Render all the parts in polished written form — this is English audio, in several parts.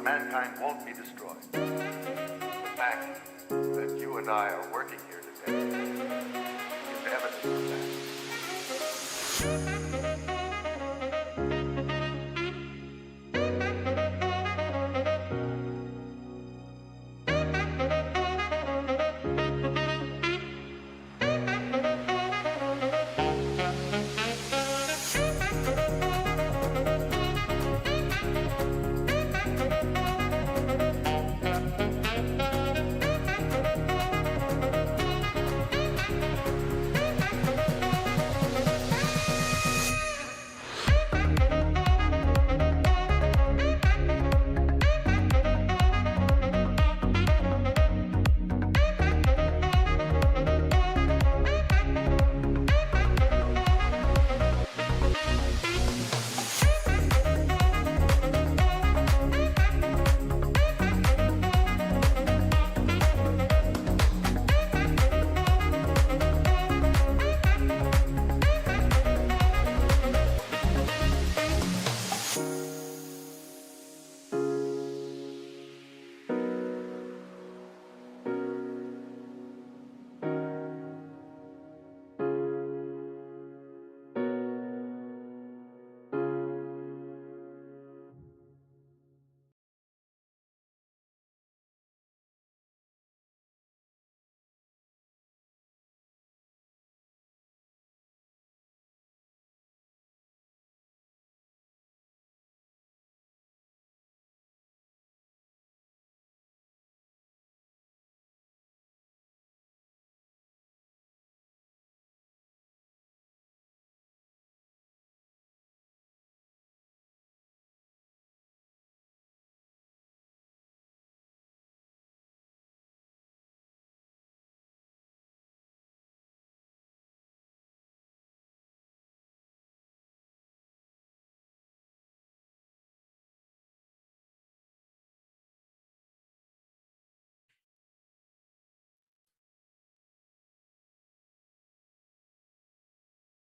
mankind won't be destroyed. The fact that you and I are working here today is evidence of that.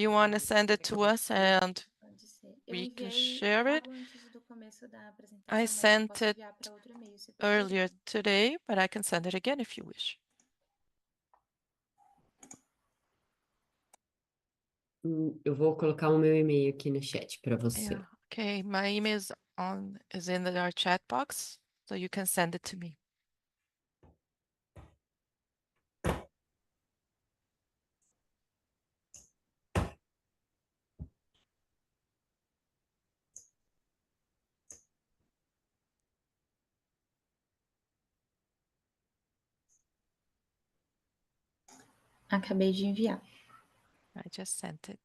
Do you want to send it to us and Pode ser. Eu we can enviei share it. logo antes do começo da I apresentação, mas eu sent posso it enviar para outro e-mail, se earlier preferir. today, but I can send it again if you wish. Eu vou colocar o meu e-mail aqui no chat para você. Yeah. Okay, my email is in our chat box, so you can send it to me. Acabei de enviar. I just sent it.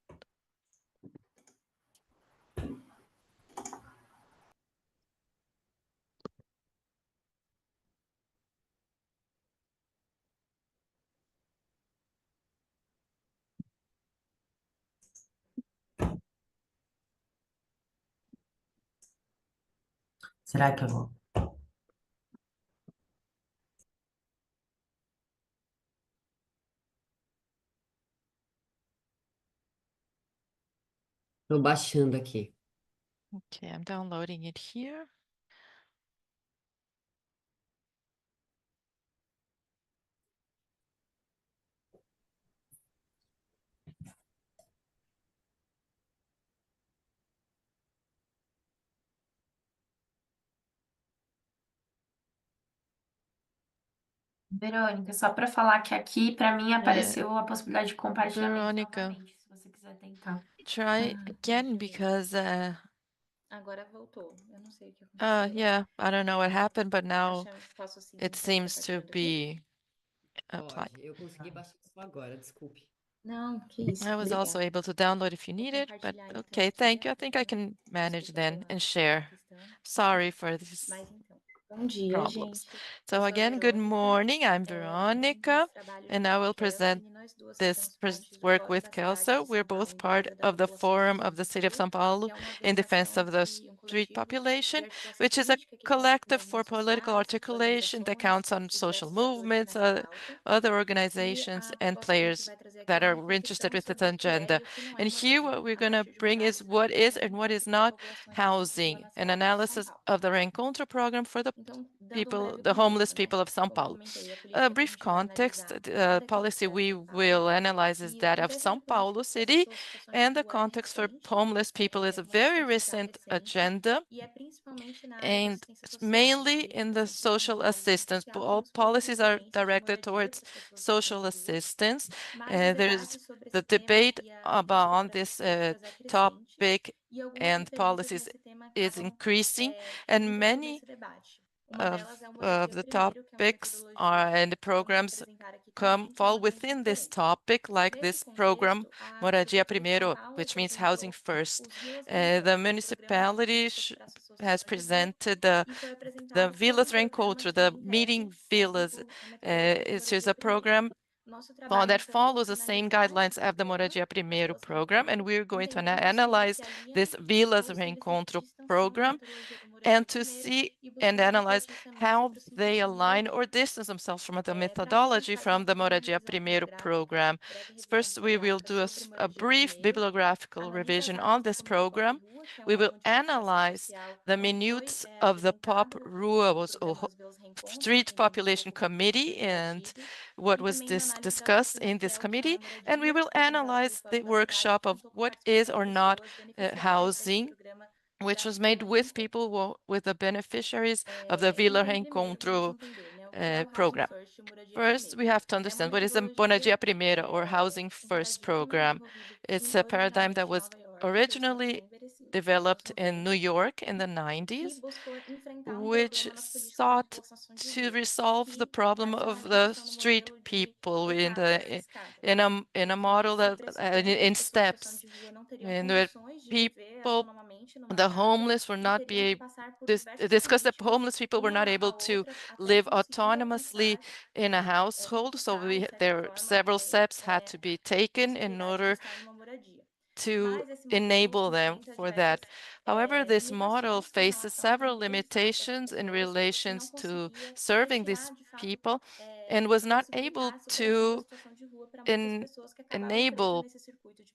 Será que eu vou? Estou baixando aqui. Okay, I'm downloading it here. Verônica, só para falar que aqui, para mim, apareceu a possibilidade de compartilhamento Veronica, novamente, se você quiser tentar. try again deixa eu ver. because Agora voltou. Eu não sei o que aconteceu agora. yeah, I don't know what happened, but now Posso sim it tentar seems to compartilhando aqui? be applied. Pode, eu consegui baixar só agora, desculpe. Não, que isso. I was also Obrigada. able to download if you Vou need it, but compartilhar então okay, aqui thank you. a I think I tela. can manage Desculpa then pela and share. questão. Sorry for this Mas então, bom dia, problems. gente. Eu So sou a again, good Verônica. morning. I'm Eu apresentei Veronica, esse trabalho and junto I com a will present Kelso, e nós duas this fazemos parte do work Fórum with da Cidade Kelso. de We're São Paulo both em part defesa da of the população Forum of LGBT, the City of São que Paulo é uma in defense organização of the um street coletivo de population, articulação which is a política que conta com collective for movimentos political sociais, articulation that organizações counts on e social diversos atores movements, nessa pauta. other E organizations, a and proposta que a gente players vai trazer aqui that é uma are interested reflexão with this sobre o que é agenda. e o que não é And here, moradia, what we're a going to partir de uma bring is análise da what is and Programa what is Reencontro para not populações vulneráveis housing, na an cidade de São analysis Paulo. of the Reencontro program for the Então, dando um people, breve the homeless contexto, né? people of São Como eu Paulo. comentei, a A política que a brief gente vai context, analisar é the daqui da policy cidade de we São Paulo. will analyze is E o that of contexto da São Paulo política das city, pessoas em situação de and the rua é context for recente, homeless people is a uma very questão social recent recente, agenda, e é principalmente na área da and assistência social, as mainly in políticas the públicas social voltadas ao assistance. social All temos pouca policies are referência de directed moradia towards para as pessoas em situação social de rua, assistance. mas o There's debate sobre the esse tema debate e a about busca on por essas this políticas é crescente, topic e algumas and referências policies nesse tema is acabam increasing, and entrando many nesse debate. Uma delas é o of Moradia the Primeiro, que é uma topics metodologia are and the que vamos programs apresentar aqui também, que é fall uma grande within this referência. topic, like Nesse this program, contexto, a Moradia Prefeitura de São Primeiro, Paulo which means housing apresentou first. os Vilas The Reencontro, que é o Programa de municipality Políticas para has Situação de Rua, presented e foi the apresentado como um Villas programa Reencontro, que the inverte meeting villas. a metodologia do It is Moradia a Primeiro. program Nosso trabalho that então foi follows the same analisar esse guidelines of the programa, Moradia as Primeiro Vilas program, and Reencontro, we're going to entendendo se eles analyze se alinham this Villas ou se eles se Reencontro distanciam da program metodologia do and Moradia to Primeiro, see e and buscando analyze refletir também how sobre o they sentido de align or moradia. distance themselves from the Para isso, a gente methodology faz uma from the primeira Moradia revisão Primeiro bibliográfica, program. breve revisão First, we will bibliográfica do sobre a moradia brief primeiro, bibliographical analisa as revision on atas this como da Pop program. Rua, que é We um will órgão de participação analyze social the onde foi minutes of the POP apresentado o rules or programa dos Vilas Reencontro, Street entendendo um Population pouco do que foi Committee and debatido, what e was também uma análise da discussed oficina in this que é o committee. a And we moradia, will apresentado pelo analyze the Fórum da Cidade, que workshop of contou com what is participação de or not pessoas beneficiárias desse housing, programa which da was made Vila with Reencontro. people with the beneficiaries of the Villa Então, primeiro, vamos Reencontro entender, né, o que é o Housing program. First e o Moradia First, Primeiro. we have to É uma understand what is the metodologia, Moradia Primeira or Housing um First paradigma program. desenvolvido It's a paradigm that originalmente em was Nova York pelo senhor originally Denver developed in New 90, York in the que 90s, buscou enfrentar um which problema nas políticas de sought população de to rua, resolve the que problem of the racionalização no street modelo de people escada, in a que model se that pressupõe que as in pessoas em situação steps, de rua não teriam and where condições de viver people, autonomamente numa the casa homeless will e not be teriam que able passar por this diversas discuss that políticas, homeless people were not uma able a to outra, até live conseguir autonomously alcançar in a household. So conquistar, de certa there forma, several steps had to be taken in possibilidade de order estar numa moradia. to Mas esse modelo enable them enfrenta for that. diversas However, this model limitações com faces relação a several monitorizar essas limitations in pessoas e não relations to conseguia serving these retirar, de fato, people and was not able possibilitar a superação da to situação de rua para muitas en pessoas que acabavam presas enable nesse circuito de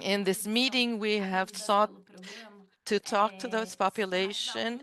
In this meeting, we have sought to talk to those population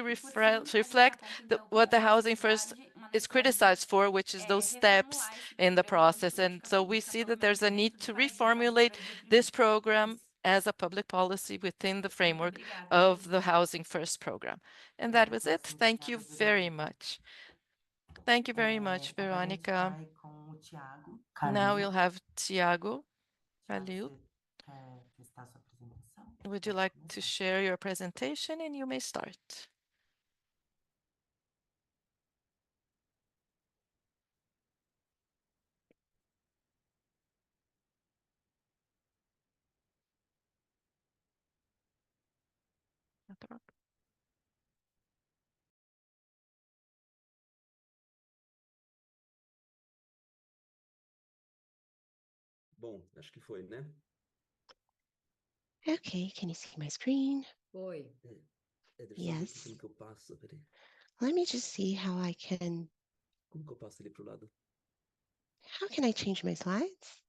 really reflect what the Housing First is criticized for, which is those steps in the process. And so we see that there's a need to reformulate this program as a public policy within the framework of the Housing First program. And that was it. Thank you very much. Thank you very much, Agora a gente Veronica. vai com o Thiago Now Calil. we'll have Thiago Thiago, Godoi. você quer testar sua apresentação? Would you Pode like to começar. share your presentation? And you may start. Bom, acho que foi, né? Okay, can you see my screen? Foi. Deixa eu ver aqui Yes. como que eu passo. Peraí. Let me just see how I can. Como que eu passo ali pro lado? How can I change my slides?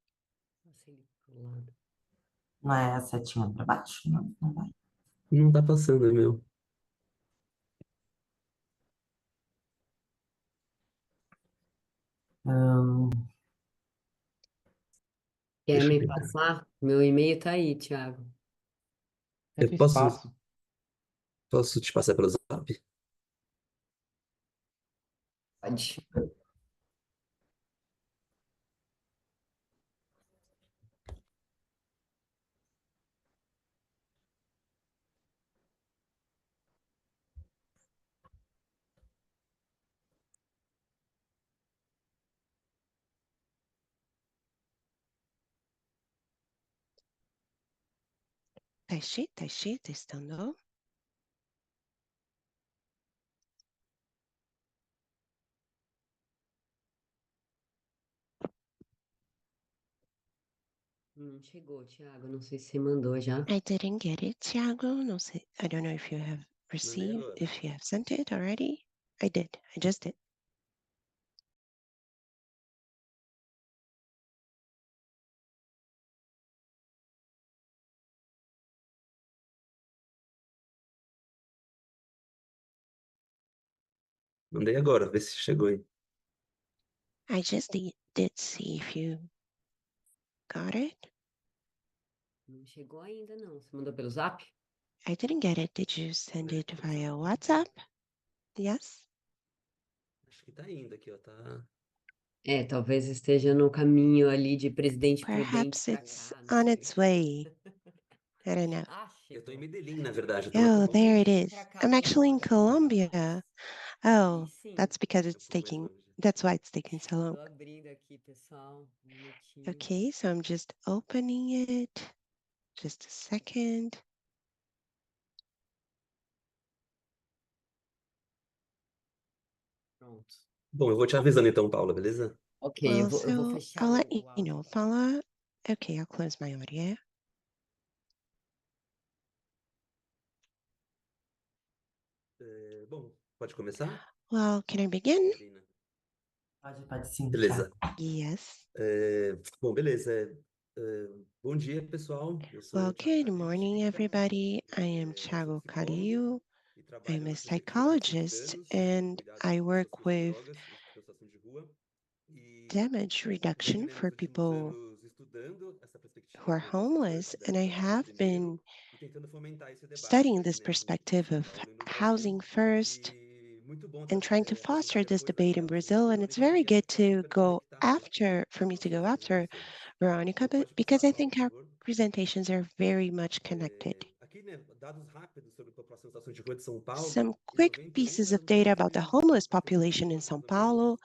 Assim, pro lado. Não é a setinha para baixo? Não, não vai. Não tá passando, é meu. Ahn, Quer Deixa eu me ver. passar? Meu e-mail tá aí, Thiago. Eu posso te passar pelo zap? Pode. Teste, testando. Não chegou, Thiago. Não sei se você mandou já. I didn't get it, Thiago. No sé. I don't know if you have Mandei received, agora. if you have sent it already. I did. I just did. Mandei agora, vê se chegou aí. I just did see if you got it. Não chegou ainda, não. Você mandou pelo zap? I didn't get it. Did you send it Pelo via zap. WhatsApp? Yes. Acho que tá indo aqui, ó. Tá. É, talvez esteja no caminho ali de Presidente Prudente Perhaps pra it's cá, não on sei. its way. I don't know. Ah, Eu tô em chegou. Medellín, na verdade. Então daqui a Oh, pouco there it Vem is. pra cá I'm pra actually in nós, então, pra Colombia. nós. Oh, Aí sim. that's because um it's pouco mais taking, longe. that's why it's taking so long. Tô abrindo aqui, pessoal. Um minutinho. Okay, so I'm just opening it. Just a second. Pronto. Bom, eu vou te avisando então, Paula, beleza? Ok, Well, eu vou so fechar I'll let o you áudio. know, Paula. Okay, I'll close my audio. Bom, pode começar, Well, can I begin? Marina? pode sim, Beleza. Thiago. Yes. Bom, beleza. Bom dia, pessoal. Eu sou Well, o Thiago good Calil, morning, everybody. I am eu Thiago sou psicólogo Calil. e trabalho I'm a na Prefeitura há 6 psychologist anos, and cuidado I com work situações de with drogas, em situação de rua. E damage já reduction venho for nos últimos people anos estudando essa who perspectiva are dos estudantes homeless, da and I Casa have Primeiro been e tentando fomentar esse debate studying aqui, this né, em perspective São of Paulo e no Brasil. housing first E muito bom and trying to foster apresentar this depois debate in Gabriel, Brazil. And it's Verônica, very porque a good gente está to super go conectado aqui after, for nas me to nossas go after apresentações. Veronica, but Pode because passar, I Paulo, think por our favor. presentations are very much connected. Aqui, né, dados rápidos sobre a população em situação de rua de São Paulo. Some Em quick 91, pieces of eram data about the homeless population in 3.450 São pessoas, mais ou menos. Paulo.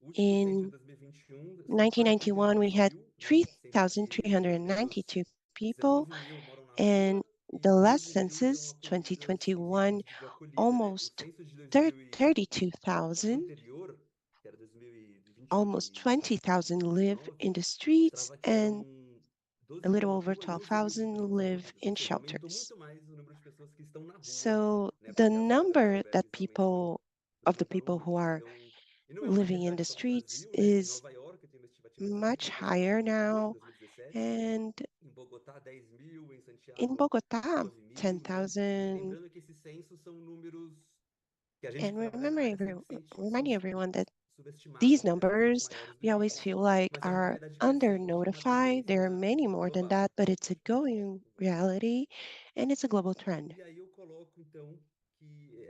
O último censo de In 2021 são quase 1991, we had 320 mil, sendo que pelo menos 3,392 people, 19 mil moram na and rua e the last 13 mil estão census, acolhidas em 2021, redes de acolhida, né? O almost censo de o 32,000, anterior, que era 2021 almost e 20,000 live 19, in the streets, mostrava que and eram a little over 11 mil 12,000 pessoas live acolhidas, ou in seja, aumentou shelters. muito mais o número de pessoas que estão na rua, So né? the Porque as vagas de number that albergues realmente of não the lotaram people who muito. are Então, e não é uma living in realidade the só do streets Brasil, né? Em is Nova York tem uma estimativa de much 60 mil pessoas higher em rua em now. 2017, And em Bogotá 10 mil, em in Santiago Bogota, 9 mil, né? 10,000. Lembrando que esses censos são números que a gente, And na verdade, sempre sente que são reminding everyone that these subestimados, né? São muito numbers, maiores do we que always isso. feel like Mas é uma are realidade under crescente, uma notified. There are tendência many more than global. that, but it's a going reality and it's a global trend. E aí eu coloco, então, que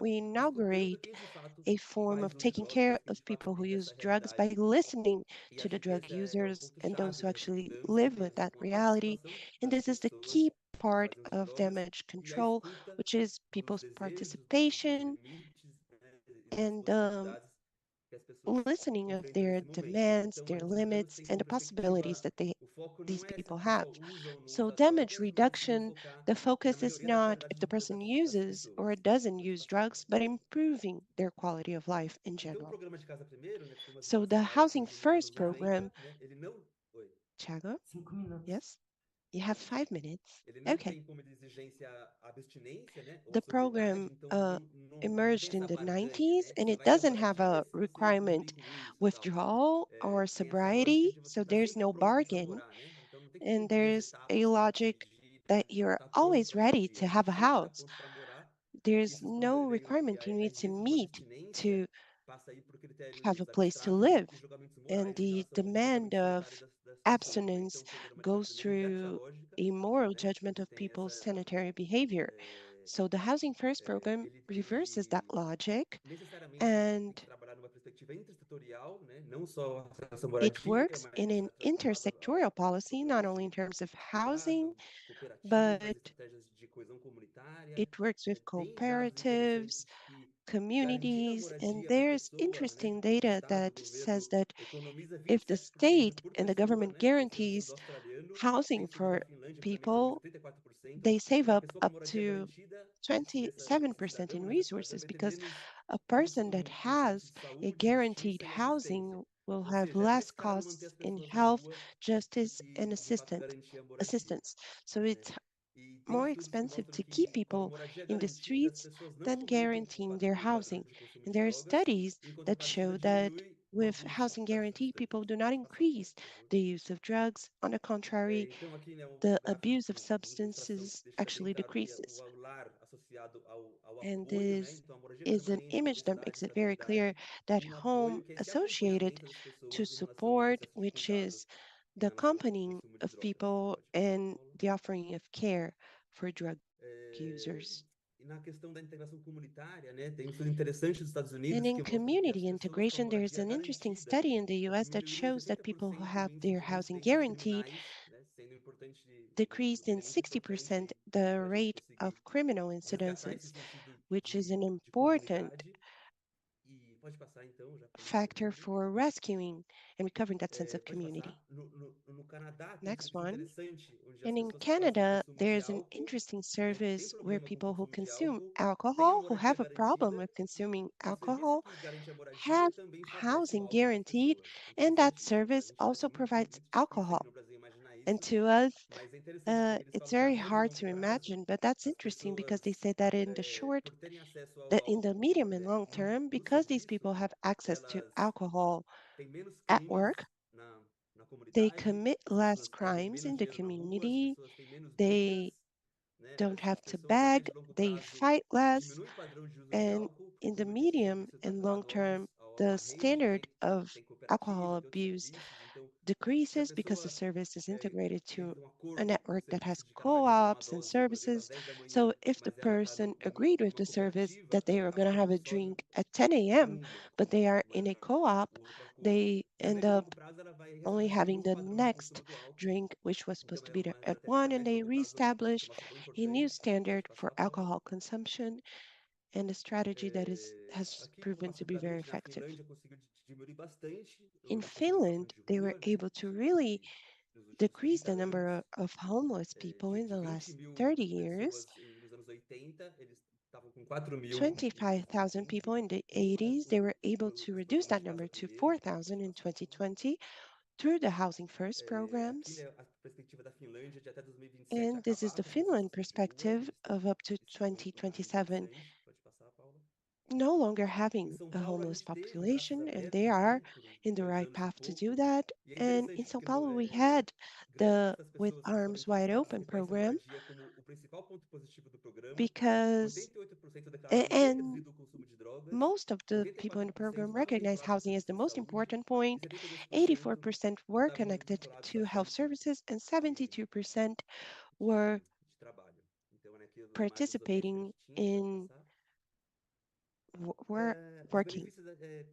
we inaugurate create a form of taking care of people who use drugs by listening to the drug users and those who actually live with that reality. And this is the key part of damage control, which is people's participation and listening of their demands, their limits, and the possibilities that these people have. So damage reduction, the focus is not if the person uses or doesn't use drugs, but improving their quality of life in general. So the Housing First program, Thiago, 5 minutos. yes, you have 5 minutes. Ele não Okay. tem como exigência a abstinência, né, ou a The sobriedade, program então não tem emerged in essa the barganha, 90s, né? and Você it vai ter doesn't agora have dias a se você requirement cumprir com isso e tal. withdrawal or Tem essa lógica sobriety, de você so estar there's sempre no pronto para bargain. morar, né? Então não tem que And cumprir as there's a etapas para logic pedir, that para you're estar pronto always para ready pedir. to A gente have a sempre está house. pronto para morar. E There's esses no critérios de requirement you need to exigência ou meet abstinência to passa aí por critérios have a place to abstratos live. e julgamentos And morais em the relação ao demand comportamento of sanitário das pessoas, né? abstinence Então, o programa de Casa goes Primeiro inverte a through lógica, a moral né? A judgment gente of tem people's essa sanitary behavior. So the Housing First program reverses that ele logic, necessariamente tem and que trabalhar numa perspectiva intersetorial, né? Não só a relação it moradia, works mas in an está transformado intersectorial policy, sobre not eixo only in de terms of casa, housing, cooperativas, but estratégias de coesão comunitária. it works with Tem dados cooperatives, interessantes que garantir a communities, and moradia para a there's pessoa, né? interesting O data Estado, o that governo says that economiza if the 27% state por and the pessoa, government né? Esse é um estudo guarantees australiano. Tem housing estudos da for Finlândia que também falam isso, people, 34%. they save Uma up pessoa com up moradia to garantida, desse 27% in cidadão, né, dessa resources vai ter because menos a person that um serviço has de a saúde, guaranteed justiça e assistência. housing will Ou have seja, é less mais caro manter costs as in pessoas na health, rua do justice, que, and de fato, garantir a moradia, assistance. So né? it's E tem more estudos que expensive mostram to keep que, com a people moradia in the garantida, as streets pessoas não than aumentam guaranteeing their o padrão housing. de consumo And de there are drogas, studies em that contrapartida show that diminui o with abuso housing das guarantee, substâncias. people do not Pode passar, Paulo, increase por favor. the use of drugs. On the contrary, Então, aqui, né, the o gráfico abuse of com ilustração substances deixa bem actually claro que é decreases. o lar associado ao And apoio, né? this Então, a moradia is an permanente, image that publicidade, makes it very clear estabilidade that e um home apoio que é esse associated acompanhamento das to pessoas em relação ao support, processo de which cuidado is the em relação ao accompanying consumo de of drogas. people Pode passar, and Paulo. the offering of care for drug É, users. e na questão da integração comunitária, né, tem um estudo interessante dos Estados And Unidos in que mostra que as community pessoas com a integration, there's moradia an interesting garantida study in the US that diminuíram em shows that people who 60% o have índice their de housing residências guaranteed criminais, né, sendo importante, decreased in elemento importante 60% aí the para a gente rate of conseguir criminal resgatar esse incidences, sentido which is an de important comunidade. E pode passar então, já para o factor encerrando. for rescuing and recovering that sense of Pode passar. community. No Canadá tem um Next serviço one. interessante onde as And in pessoas que fazem Canada, consumo de there's an álcool, interesting né, que tem service where problema com people who consumo de consume álcool, têm a alcohol, who moradia have a problem garantida with e consuming o serviço alcohol, que garante a moradia have também fornece o housing álcool para as guaranteed, pessoas. É and that interessantíssimo, né? A service gente no also Brasil provides muito difícil aqui alcohol. no Brasil imaginar And isso, to us, mas é interessante como eles it's falam que a very médio e hard longo to prazo imagine, but that's as interesting because they pessoas, say that in the short, por terem acesso that in the medium and né, long term, no because these serviço, people have access to elas alcohol têm menos at crimes work, na they comunidade, commit as less pessoas perdem crimes menos in the dinheiro na rua, as community, pessoas têm menos brigas, they né? don't have As to pessoas a beg, médio e longo they prazo fight less, diminuem o padrão de uso de and álcool, in the como eu disse, tudo medium isso está and long atrelado term, a the uma rede, né? standard Que of tem alcohol cooperativas e outros abuse serviços. Então, se a decreases because the pessoa service is integrated entra to um a acordo com um network that has serviço de cara vai vender uma co-ops and dose, por exemplo, às services. 10 da So manhã, if the mas ela está person agreed with numa the service cooperativa, that they ela are está going to have pagando a só drink at 10 a.m., but they are in a co-op, um outro acordo, they e a end médio e up longo prazo ela vai only restabelecer de having novo o the padrão de next consumo do álcool. drink, which was Então supposed to é be uma at estratégia que 1, a and médio e they longo prazo reestablish é uma ação tão a new importante. standard Pode for passar, Paula. alcohol consumption and a strategy that has Aqui, como proven to passou be para very mim, que na effective. Finlândia conseguiu diminuir bastante In a concentração Finland, de they were rua, né? able to really Nos últimos decrease 30 the number anos, of homeless people in de the 20 last mil 30 years. pessoas nos anos 80, eles estavam com 4 mil em 25,000 people 2020, in the com 80s, they were able to os reduce programas that de Casa number to Primeiro. Pode 4,000 in passar, Paula. 2020 through the Housing First Aqui, programs. né, a perspectiva da Finlândia de até 2027 And this is acabar the com essa Finland situação de rua. perspective Eles têm of up to esse programa 2027 interessante. Pode passar, Paula. no longer Em having São a Paulo, a homeless gente teve braços population, and they abertos, are né, por in the 2 right anos e path to do pouco. that. E é And in interessante São porque Paulo, we had grande the parte das With pessoas que foram Arms Wide entrevistadas Open reconhecem a program moradia como o principal ponto positivo do programa. because 88% declararam ter and reduzido o consumo de drogas, most of the people in the 84% program estavam recognize vinculados a housing as the serviços de most saúde important e point. 72% 84% were estavam connected vinculados a to health fontes services, and de, 72% were de trabalho. Então, né, aqui as imagens dos hotéis que a participating gente tinha, pode in passar. we're Os working. benefícios,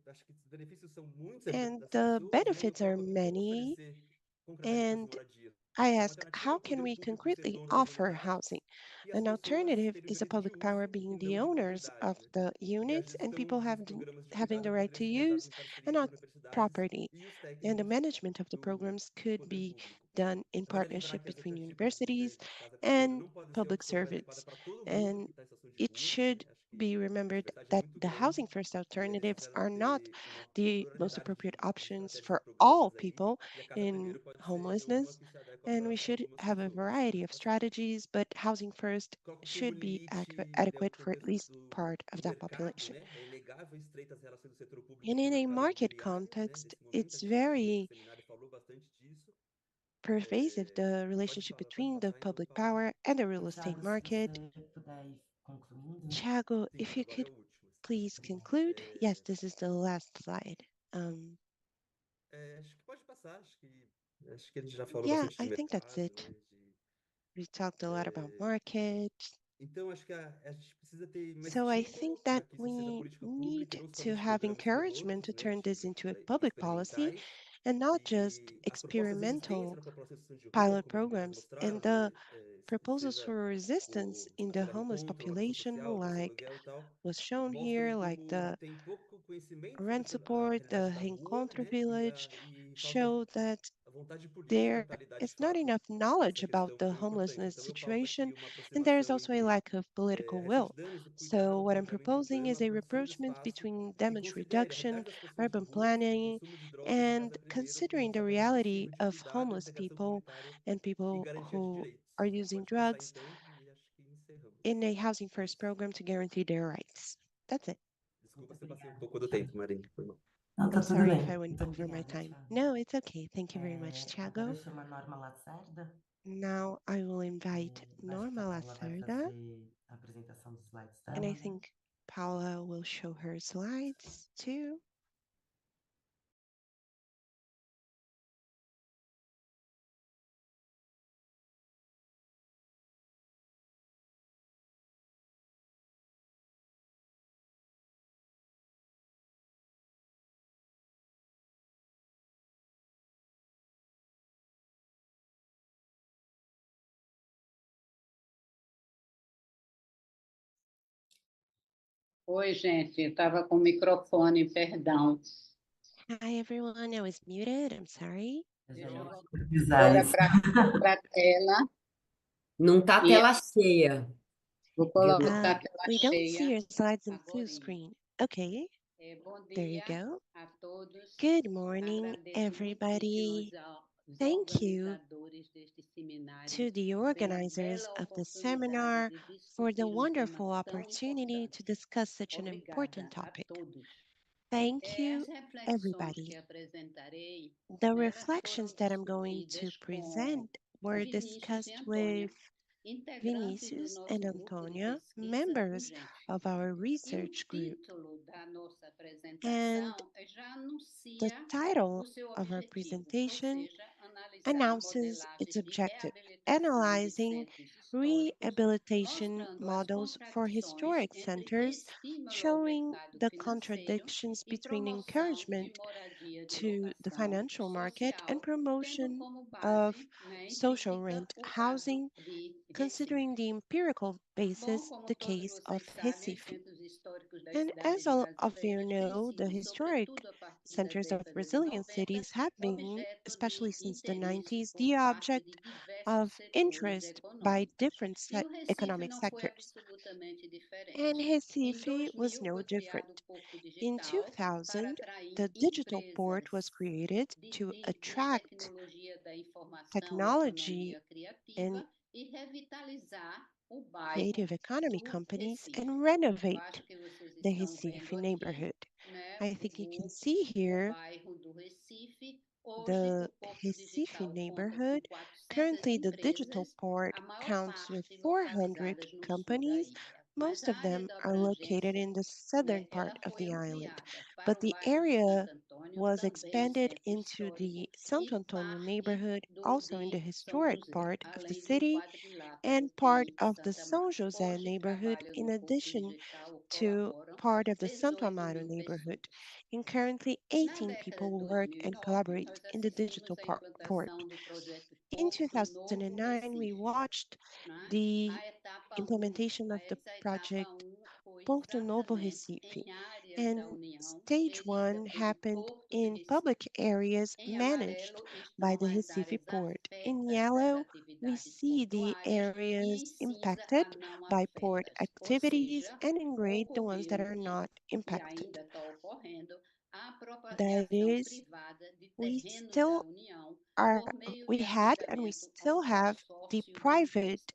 acho que os benefícios são muitos And das the pessoas, né? E eu benefits are coloco aqui como many. oferecer concretamente as And moradias. I Uma ask, how alternativa é o can poder we público ser concretely dono das offer unidades housing? e as An pessoas alternative terem o is a direito de public power uso being e the não de owners of propriedade, né? the E a units and gestão people dos programas de having the cuidado right poderia to ser realizada use em parceria and entre not universidades property. e os And the técnicos management of the do programs could poder be público. done in Vale lembrar partnership que as between alternativas universities de Casa Primeiro and não podem ser a public opção mais adequada servants. para todo mundo And que está em situação de it rua, né? should Acho que be a remembered diversidade é that muito the grande housing first e eles alternatives precisam are not ter uma the most pluralidade appropriate de options estratégias e for all programas aí, people e a Casa in Primeiro pode ser uma homelessness. que se adequa And we para should algumas have a pessoas. variety of Tá certo? strategies, but housing first Coloco como should be limite, né, o adequate for at contexto least part of do that mercado, population. né? É inegável e estreita as relações do setor público And com o in a mercado market imobiliário, né? context, Nesse momento, it's acho que o very seminário falou bastante disso. pervasive, the relationship Pode between the passar então, public Paulo. power and the Ô, real estate Thiago, se market. você puder ir concluindo. Thiago, Sim, if you agora é could o último. please Obrigada. conclude. Yes, this is the last slide. Acho que pode passar, acho que a gente já falou Yeah, bastante de I think that's mercado, it. né? We talked a lot about É, market. Então, acho que a gente precisa ter mais So I think estímulo para that que isso seja we política pública e need não to somente have programas encouragement pilotos, to né, turn this into a public policy experimentais. and not just E as propostas de resistência experimental na população em situação de rua, pilot como as mesmas programs. And mostraram, the né? proposals Seja for resistance o in the Programa homeless Reencontro, Locação population, Social, Aposta like Aluguel e tal, was shown mostram here, like como the tem pouco conhecimento rent sobre a support, the realidade da rua, Reencontro né? village, E falta show that a vontade política there para lidar de is not fato enough com knowledge essa about questão the tão importante. homelessness Então, eu pauto situation, aqui uma and there is aproximação also a entre lack of political a will. danos do So cuidado, what I'm planejamento proposing urbano, is a a produção do rapprochement espaço between que damage considere a reduction, realidade das pessoas de urban rua, o planning, consumo de drogas e and Casa Primeiro como considering uma the forma reality possível de of cuidado, homeless integração people comunitária and e people garantia de who direitos. are using Pode passar drugs então e acho que encerramos. in a housing É first isso. program to guarantee their rights. That's it. Desculpa Muito se eu passei um obrigada, pouco do Thiago. tempo, Marina. Foi mal. Não, I'm tá tudo sorry if bem. I went Muito over my obrigada, time. Thiago. No, it's okay. Thank you very much, Agora Thiago. chama a Norma Lacerda. Now I will invite Acho que a Norma Paula vai Lacerda, fazer a apresentação dos slides and dela, I né? think Paula will show her slides too. Oi, gente, estava com o microfone, perdão. Hi everyone, I was muted. I'm sorry. Eu já Deixa ia eu voltar supervisar agora isso. para a tela Não tá e tela cheia, vou viu? colocar a tela We don't see cheia your slides in full agora. screen. Okay, Bom there you dia go. a todos. Good morning, Agradeço everybody. muitíssimo aos Thank you organizadores deste seminário to the pela organizers bela of the oportunidade seminar de for the discutir wonderful tema tão opportunity to importante. discuss such an Obrigada important a topic. todos. Thank you, As reflexões everybody. que apresentarei, The elas foram reflections that I'm going to discutidas com present were Vinícius e discussed Antônia, with integrantes do Vinicius and nosso grupo de Antonia, pesquisa members urgente. of our E o research group. título da nossa And apresentação já the anuncia title o seu of our objetivo, ou presentation seja, analisar announces its modelagens de objective, reabilitação de analyzing centros históricos, rehabilitation mostrando as models for contradições historic entre centers, estímulo ao showing mercado the financeiro contradictions e between promoção de encouragement moradia de to the locação financial market and social, tendo promotion como of base, né, social empírica rent o caso housing, de considering Recife. the empirical Bom, basis, como the todos case of vocês sabem, os Recife. centros históricos das And cidades as all of you brasileiras têm know, the sido, historic sobretudo a partir da centers of década de resilient 90, cities have been, objeto especially de since the interesse 90s, por the parte object de diversos of setores interest by econômicos. different E o Recife economic não foi sectors. absolutamente And diferente. Em Recife was 2000, no foi criado o different. Porto In Digital para 2000, atrair the digital port was empresas created to de attract tecnologia da informação e technology economia criativa and e revitalizar o bairro creative economy do companies Recife. and Eu renovate acho que vocês the estão Recife vendo aqui, neighborhood. né, I think you can see o here bairro do Recife. Hoje, the o Porto Recife Digital conta com neighborhood. 400 Currently, the digital empresas, port a maior counts with parte 400 localizadas no sul da companies, ilha. Most of them are located in the southern part of the island, but the area was expanded into the Santo Antônio neighborhood, also in the historic part of the city, and part of the São José neighborhood, in addition to part of the Santo Amaro neighborhood. And currently, 18 people work and collaborate in the digital port. In 2009, we watched the implementation of the project Porto Novo Recife, and stage one happened in public areas managed by the Recife port. In yellow, we see the areas impacted by port activities, and in gray, the ones that are not impacted. That is, we still are, we had and we still have the private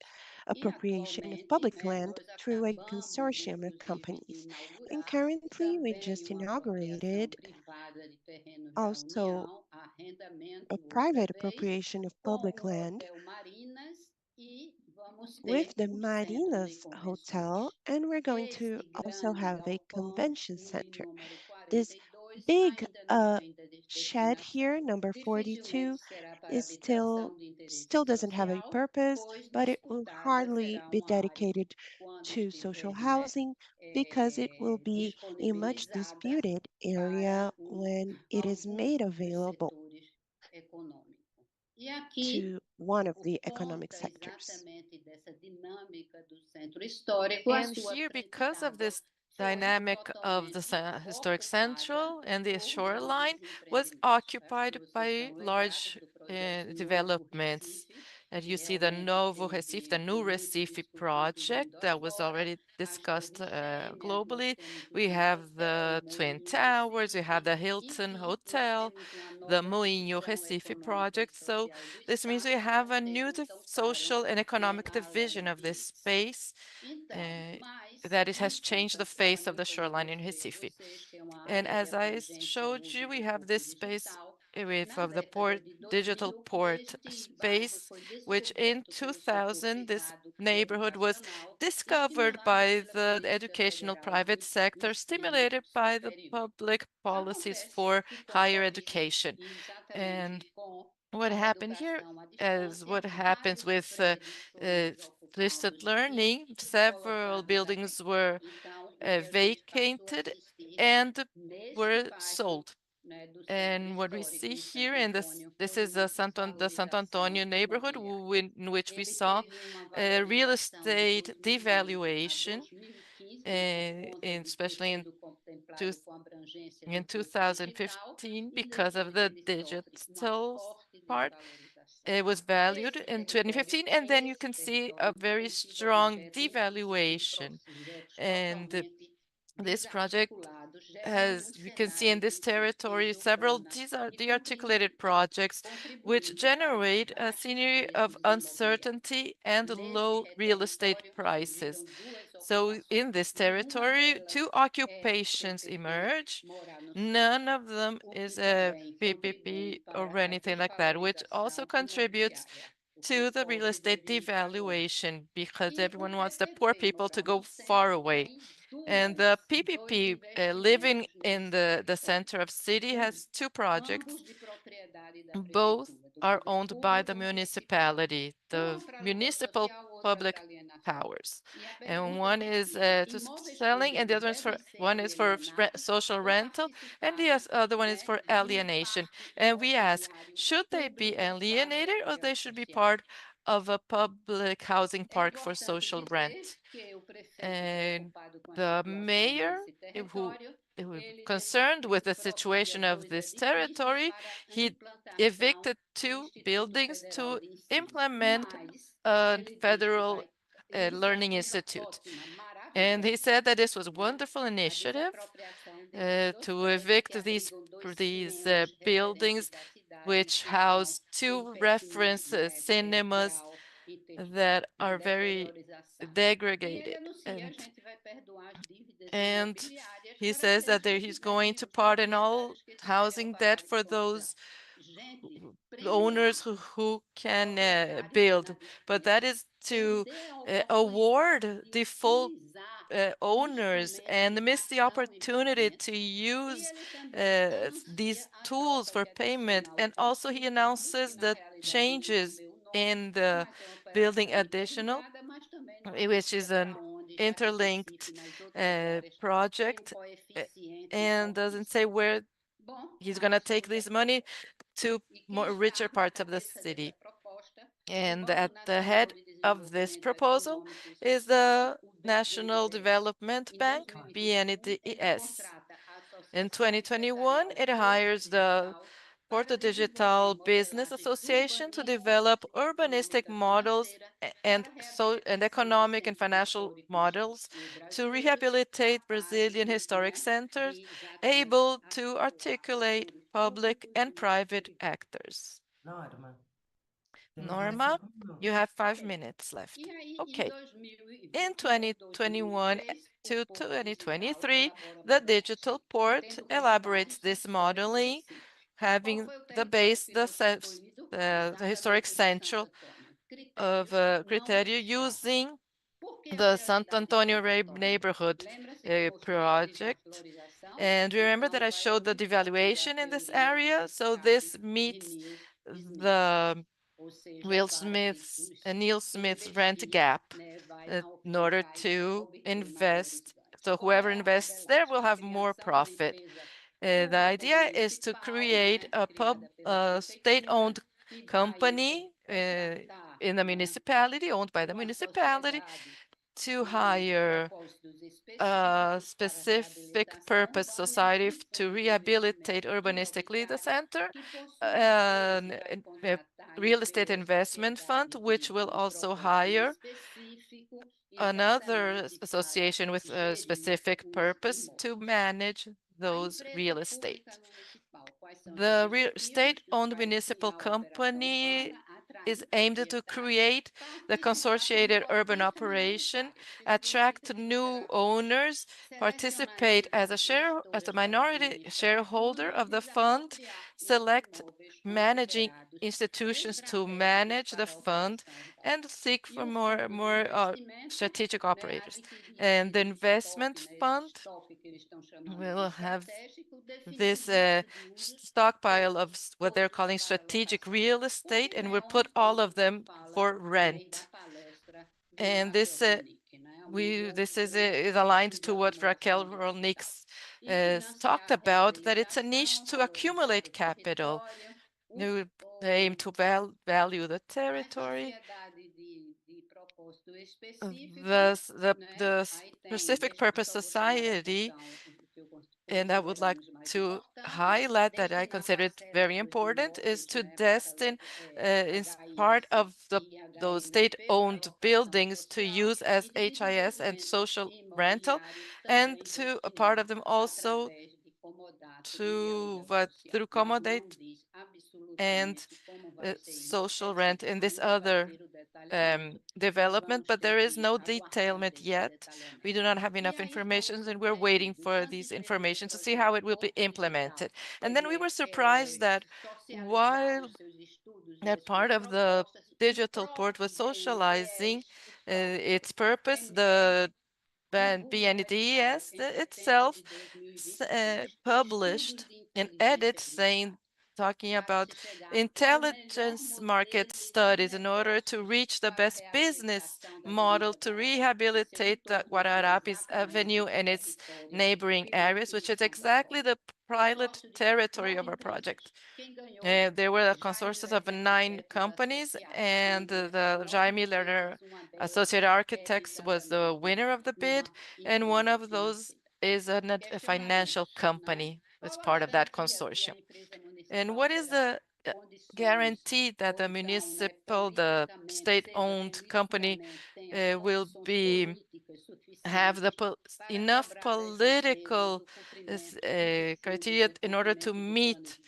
appropriation of public land through a consortium of companies. And currently, we just inaugurated also a private appropriation of public land with the Marinas Hotel, and we're going to also have a convention center. This big shed here, number 42, is still doesn't have a purpose, but it will hardly be dedicated to social housing because it will be a much disputed area when it is made available to one of the economic sectors. And here, because of this dynamic of the historic central and the shoreline, was occupied by large developments. And you see the Novo Recife, the New Recife project that was already discussed globally. We have the Twin Towers, we have the Hilton Hotel, the Moinho Recife project. So this means we have a new social and economic division of this space that it has changed the face of the shoreline in Recife. And as I showed you, we have this space of the port, digital port space, which in 2000, this neighborhood was discovered by the educational private sector, stimulated by the public policies for higher education. And what happened here is what happens with listed learning. Several buildings were vacated and were sold. And what we see here in this is the Santo Antonio neighborhood in which we saw real estate devaluation, especially in 2015 because of the digital part. It was valued in 2015, and then you can see a very strong devaluation. And this project has, we can see in this territory, several de-articulated projects which generate a scenery of uncertainty and low real estate prices. So in this territory, two occupations emerge. None of them is a PPP or anything like that, which also contributes to the real estate devaluation because everyone wants the poor people to go far away. And the PPP living in the center of city has two projects. Both are owned by the municipality, the municipal public powers. And one is to selling, and the other one is for social rental, and the other one is for alienation. And we ask, should they be alienated or they should be part of a public housing park for social rent? And the mayor, who concerned with the situation of this territory, he evicted two buildings to implement a federal learning institute. And he said that this was a wonderful initiative to evict these buildings, which house two reference cinemas that are very degraded. And he says that he's going to pardon all housing debt for those owners who can build, but that is to award the full owners and miss the opportunity to use these tools for payment. And also he announces the changes in the building additional, which is an interlinked project, and doesn't say where he's going to take this money to more richer parts of the city. And at the head of this proposal is the National Development Bank, BNDES. In 2021, it hires the Porto Digital Business Association to develop urbanistic models and economic and financial models to rehabilitate Brazilian historic centers, able to articulate public and private actors. Norma, temos mais Norma, 5 minutos. you have 5 minutes left. Okay. In 2021 to 2023, the digital port elaborates this modeling, having the base, the historic central of criteria using the Santo Antonio neighborhood project. And remember that I showed the devaluation in this area. So this meets the Neil Smith's rent gap in order to invest. So whoever invests there will have more profit. The idea is to create a state-owned company in the municipality, owned by the municipality, to hire a specific purpose society to rehabilitate urbanistically the center, a real estate investment fund, which will also hire another association with a specific purpose to manage those real estate. The state-owned municipal company is aimed to create the consortiated urban operation, attract new owners, participate as a minority shareholder of the fund, select managing institutions to manage the fund, and seek for more strategic operators. And the investment fund will have this stockpile of what they're calling strategic real estate, and we'll put all of them for rent. And this is aligned to what Raquel Rolnik talked about, that it's a niche to accumulate capital. You aim to value the territory. The specific purpose society, and I would like to highlight that I consider it very important, is to destine is part of those state-owned buildings to use as HIS and social rental, and to a part of them also to through accommodate and social rent in this other development, but there is no detailment yet. We do not have enough information, and we're waiting for these information to see how it will be implemented. And then we were surprised that while that part of the digital port was socializing its purpose, the BNDES itself published an edit talking about intelligence market studies in order to reach the best business model to rehabilitate the Guararapes Avenue and its neighboring areas, which is exactly the pilot territory of our project. There were a consortium of 9 companies, and the Jaime Lerner Associated Architects was the winner of the bid, and one of those is a financial company that's part of that consortium. And what is the guarantee that the state-owned company will have enough political criteria in order to meet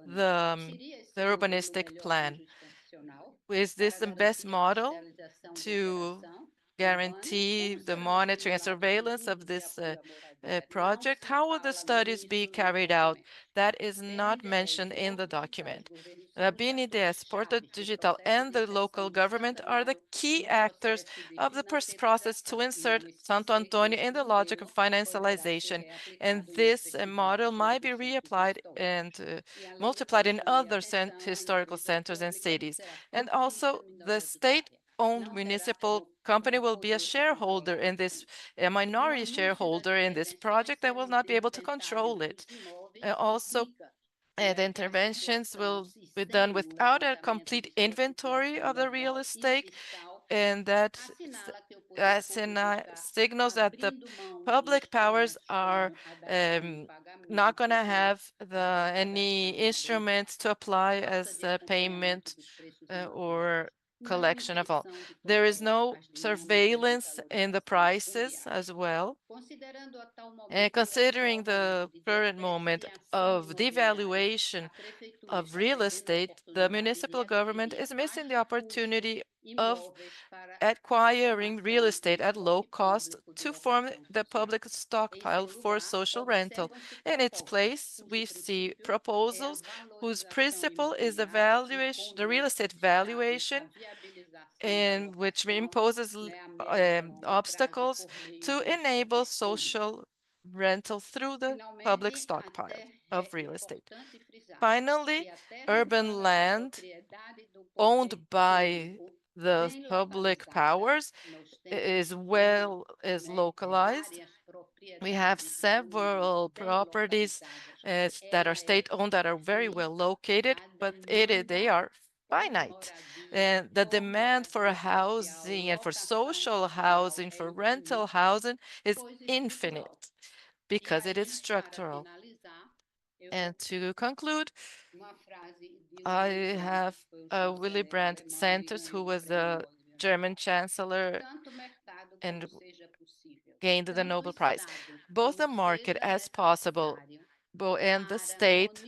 the urbanistic plan? Is this the best model to guarantee the monitoring and surveillance of this project. How will the studies be carried out? That is not mentioned in the document. BNDES, Porta Digital, and the local government are the key actors of the process to insert Santo Antônio in the logic of financialization. And this model might be reapplied and multiplied in other historical centers and cities. And also, the state-owned municipal company will be a shareholder in this, a minority shareholder in this project, and will not be able to control it. Also, the interventions will be done without a complete inventory of the real estate, and that signals that the public powers are not going to have any instruments to apply as a payment or collection of all. There is no surveillance in the prices as well. And considering the current moment of devaluation of real estate, the municipal government is missing the opportunity of acquiring real estate at low cost to form the public stockpile for social rental. In its place, we see proposals whose principle is the valuation, the real estate valuation, and which imposes obstacles to enable social rental through the public stockpile of real estate. Finally, urban land owned by the public powers is localized. We have several properties that are state-owned that are very well located, but they are finite. And the demand for housing and for social housing, for rental housing is infinite because it is structural. And to conclude, I have Willy Brandt Centers, who was the German chancellor and gained the Nobel Prize. Both the market as possible and the state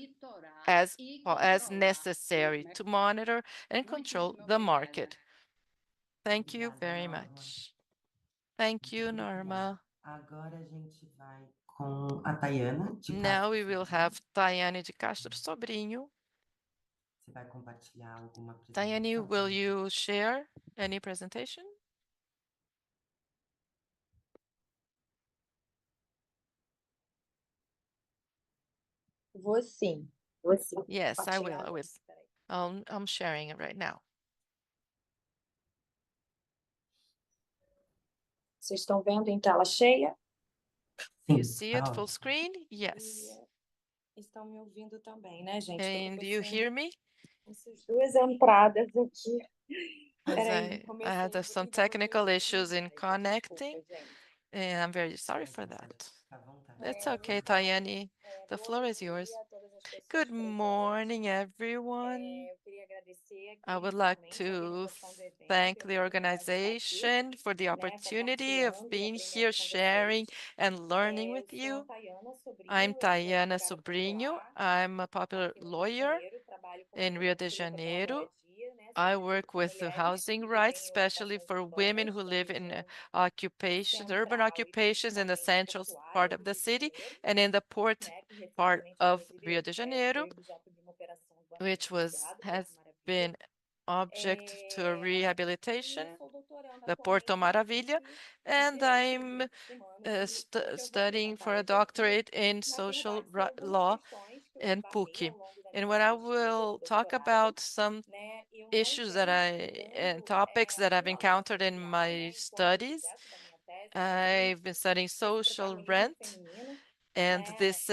as necessary to monitor and control the market. Thank you very much. Thank you, Norma. Agora a gente vai com a Tayana de Now Castro we will Sobrinho. have Tayane de Castro Sobrinho. Você vai compartilhar alguma Tayane, apresentação? will you share any presentation? Vou sim. Yes, I will. Compartilhar. I will. I'm sharing it right now. Vocês estão vendo em tela cheia? You see it full screen? Yes. Estão me ouvindo também, né, gente? And do you hear me? Essas duas entradas aqui. As Peraí, I had some technical issues in connecting, and I'm very sorry for that. It's okay, Tayane. The floor is yours. Good morning, everyone. I would like to thank the organization for the opportunity of being here, sharing and learning with you. I'm Tayana Sobrinho. I'm a popular lawyer in Rio de Janeiro. I work with the housing rights, especially for women who live in urban occupations in the central part of the city and in the port part of Rio de Janeiro, which has been object to a rehabilitation, the Porto Maravilha, and I'm studying for a doctorate in social law in PUC. And when I will talk about some issues and topics that I've encountered in my studies, I've been studying social rent and this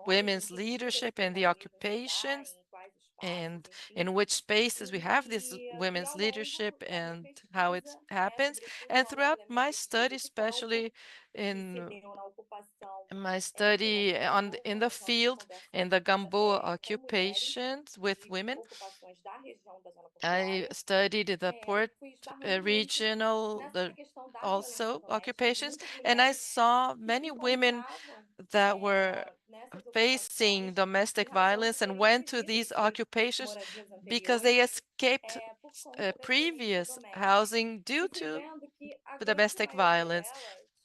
women's leadership and the occupations, and in which spaces we have this women's leadership and how it happens. And throughout my study, especially in my study in the field, in the Gamboa occupations with women, I studied the port regional also occupations, and I saw many women that were facing domestic violence and went to these occupations because they escaped previous housing due to domestic violence.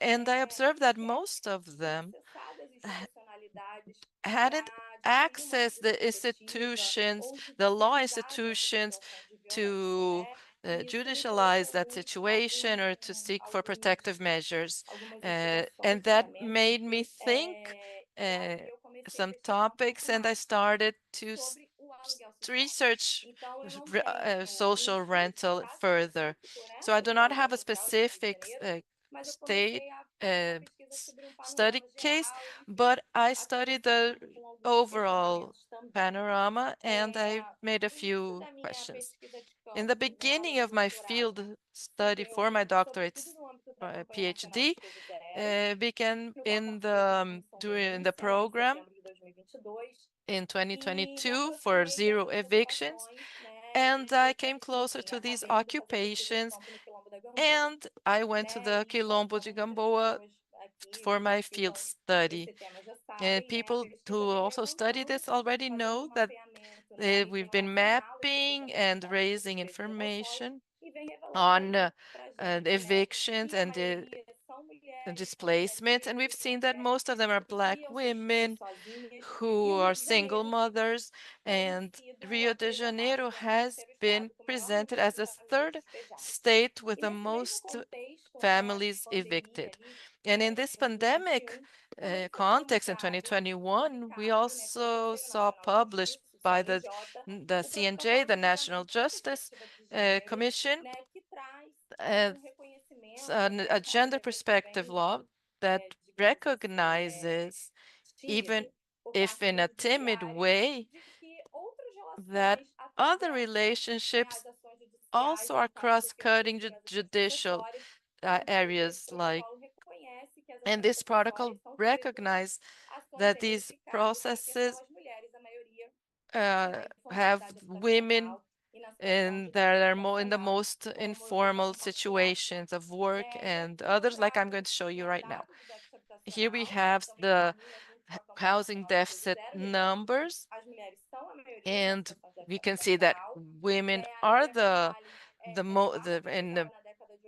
And I observed that most of them hadn't accessed the institutions, the law institutions, to judicialize that situation or to seek for protective measures. And that made me think some topics, and I started to research social rental further. So I do not have a specific state study case, but I studied the overall panorama and I made a few questions. In the beginning of my field study for my doctorate PhD, began in the during the program in 2022 for zero evictions, and I came closer to these occupations, and I went to the Quilombo de Gamboa for my field study. And people who also study this already know that we've been mapping and raising information on evictions and displacement, and we've seen that most of them are Black women who are single mothers, and Rio de Janeiro has been presented as the third state with the most families evicted. And in this pandemic context in 2021, we also saw published by the CNJ, the National Justice Commission, a gender perspective law that recognizes, even if in a timid way, that other relationships also are cross-cutting judicial areas, like, and this protocol recognizes that these processes have women and that are more in the most informal situations of work and others, like I'm going to show you right now. Here we have the housing deficit numbers, and we can see that women are the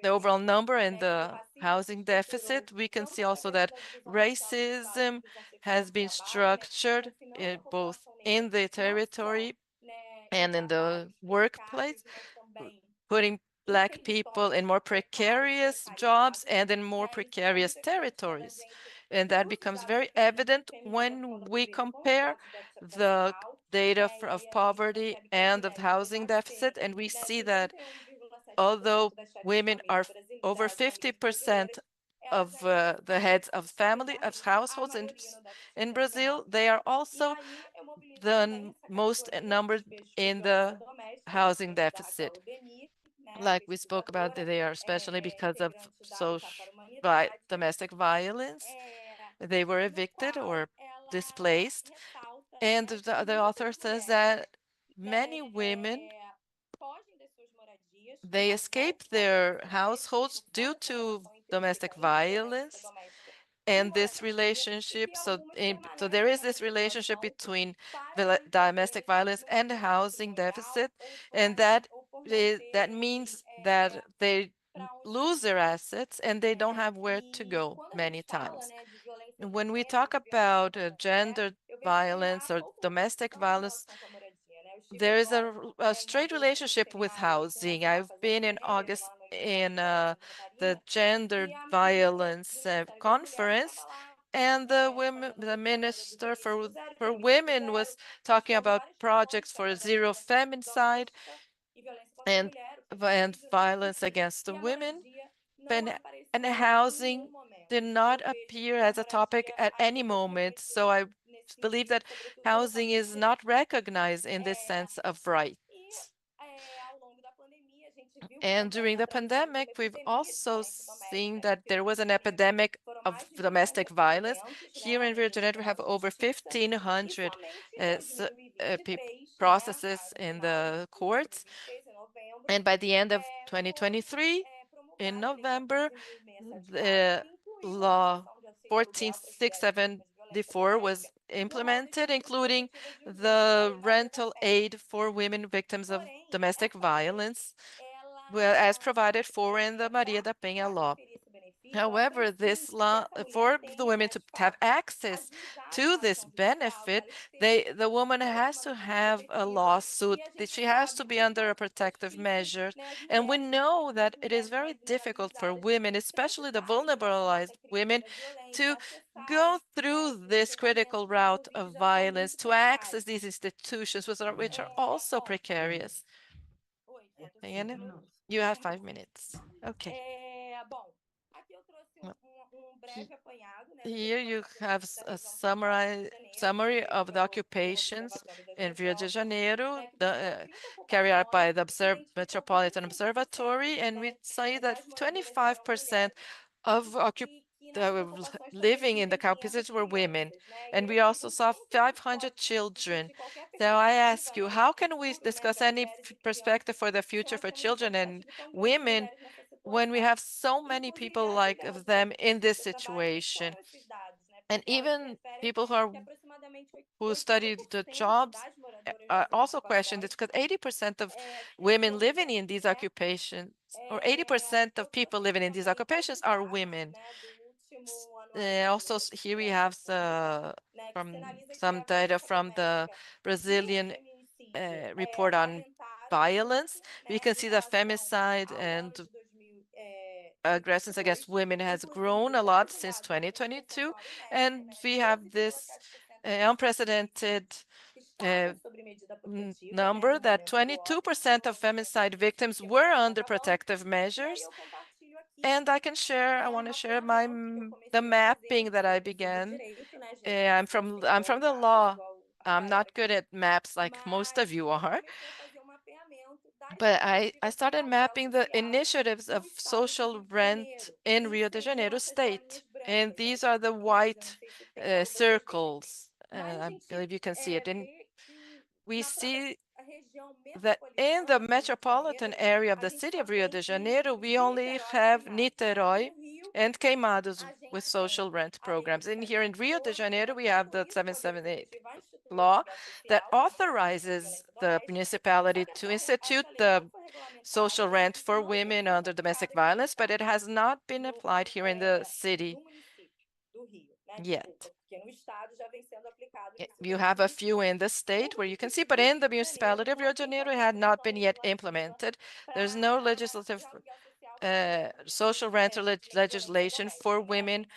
overall number and the housing deficit. We can see also that racism has been structured both in the territory and in the workplace, putting Black people in more precarious jobs and in more precarious territories. And that becomes very evident when we compare the data of poverty and of housing deficit. And we see that although women are over 50% of the heads of family, of households in Brazil, they are also the most numbered in the housing deficit. Like we spoke about, they are especially because of domestic violence. They were evicted or displaced. And the author says that many women, they escape their households due to domestic violence. And this relationship, so there is this relationship between domestic violence and housing deficit, and that means that they lose their assets and they don't have where to go many times. When we talk about gender violence or domestic violence, there is a straight relationship with housing. I've been in August in the gender violence conference, and the minister for women was talking about projects for zero feminicide and violence against the women, and housing did not appear as a topic at any moment. So I believe that housing is not recognized in this sense of rights. And during the pandemic, we've also seen that there was an epidemic of domestic violence. Here in Rio de Janeiro, we have over 1,500 processes in the courts. And by the end of 2023, in November, the law 14674 was implemented, including the rental aid for women victims of domestic violence, well, as provided for in the Maria da Penha law. However, this law, for the women to have access to this benefit, the woman has to have a lawsuit, that she has to be under a protective measure. And we know that it is very difficult for women, especially the vulnerabilized women, to go through this critical route of violence, to access these institutions, which are also precarious. Diana, you have 5 minutes. Okay. Here you have a summary of the occupations in Rio de Janeiro, carried out by the Metropolitan Observatory, and we say that 25% of living in the occupations were women, and we also saw 500 children. So I ask you, how can we discuss any perspective for the future for children and women when we have so many people like of them in this situation? And even people who study the jobs also question this, because 80% of women living in these occupations, or 80% of people living in these occupations are women. Also, here we have from some data from the Brazilian report on violence. We can see that femicide and aggressions against women has grown a lot since 2022, and we have this unprecedented number that 22% of femicide victims were under protective measures. And I want to share the mapping that I began. I'm from the law. I'm not good at maps like most of you are. But I started mapping the initiatives of social rent in Rio de Janeiro state. And these are the white circles. I believe you can see it. And we see that in the metropolitan area of the city of Rio de Janeiro, we only have Niterói and Queimados with social rent programs. And here in Rio de Janeiro, we have the 778 law that authorizes the municipality to institute the social rent for women under domestic violence, but it has not been applied here in the city yet. You have a few in the state where you can see, but in the municipality of Rio de Janeiro, it had not been yet implemented. There's no legislative social rental legislation for women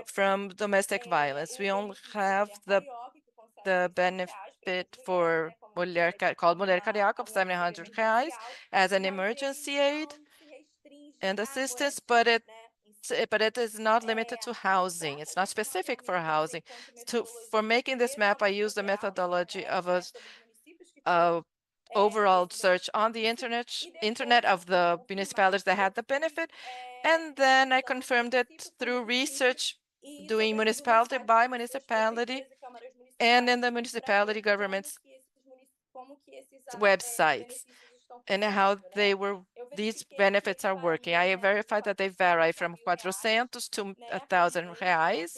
from domestic violence. We only have the benefit for called Mulher Carioca of 700 reais as an emergency aid and assistance, but it is not limited to housing. It's not specific for housing. For making this map, I used the methodology of a overall search on the internet of the municipalities that had the benefit, and then I confirmed it through research, doing municipality by municipality, and in the municipality government's websites, and how these benefits are working. I verified that they vary from 400 to 1,000 reais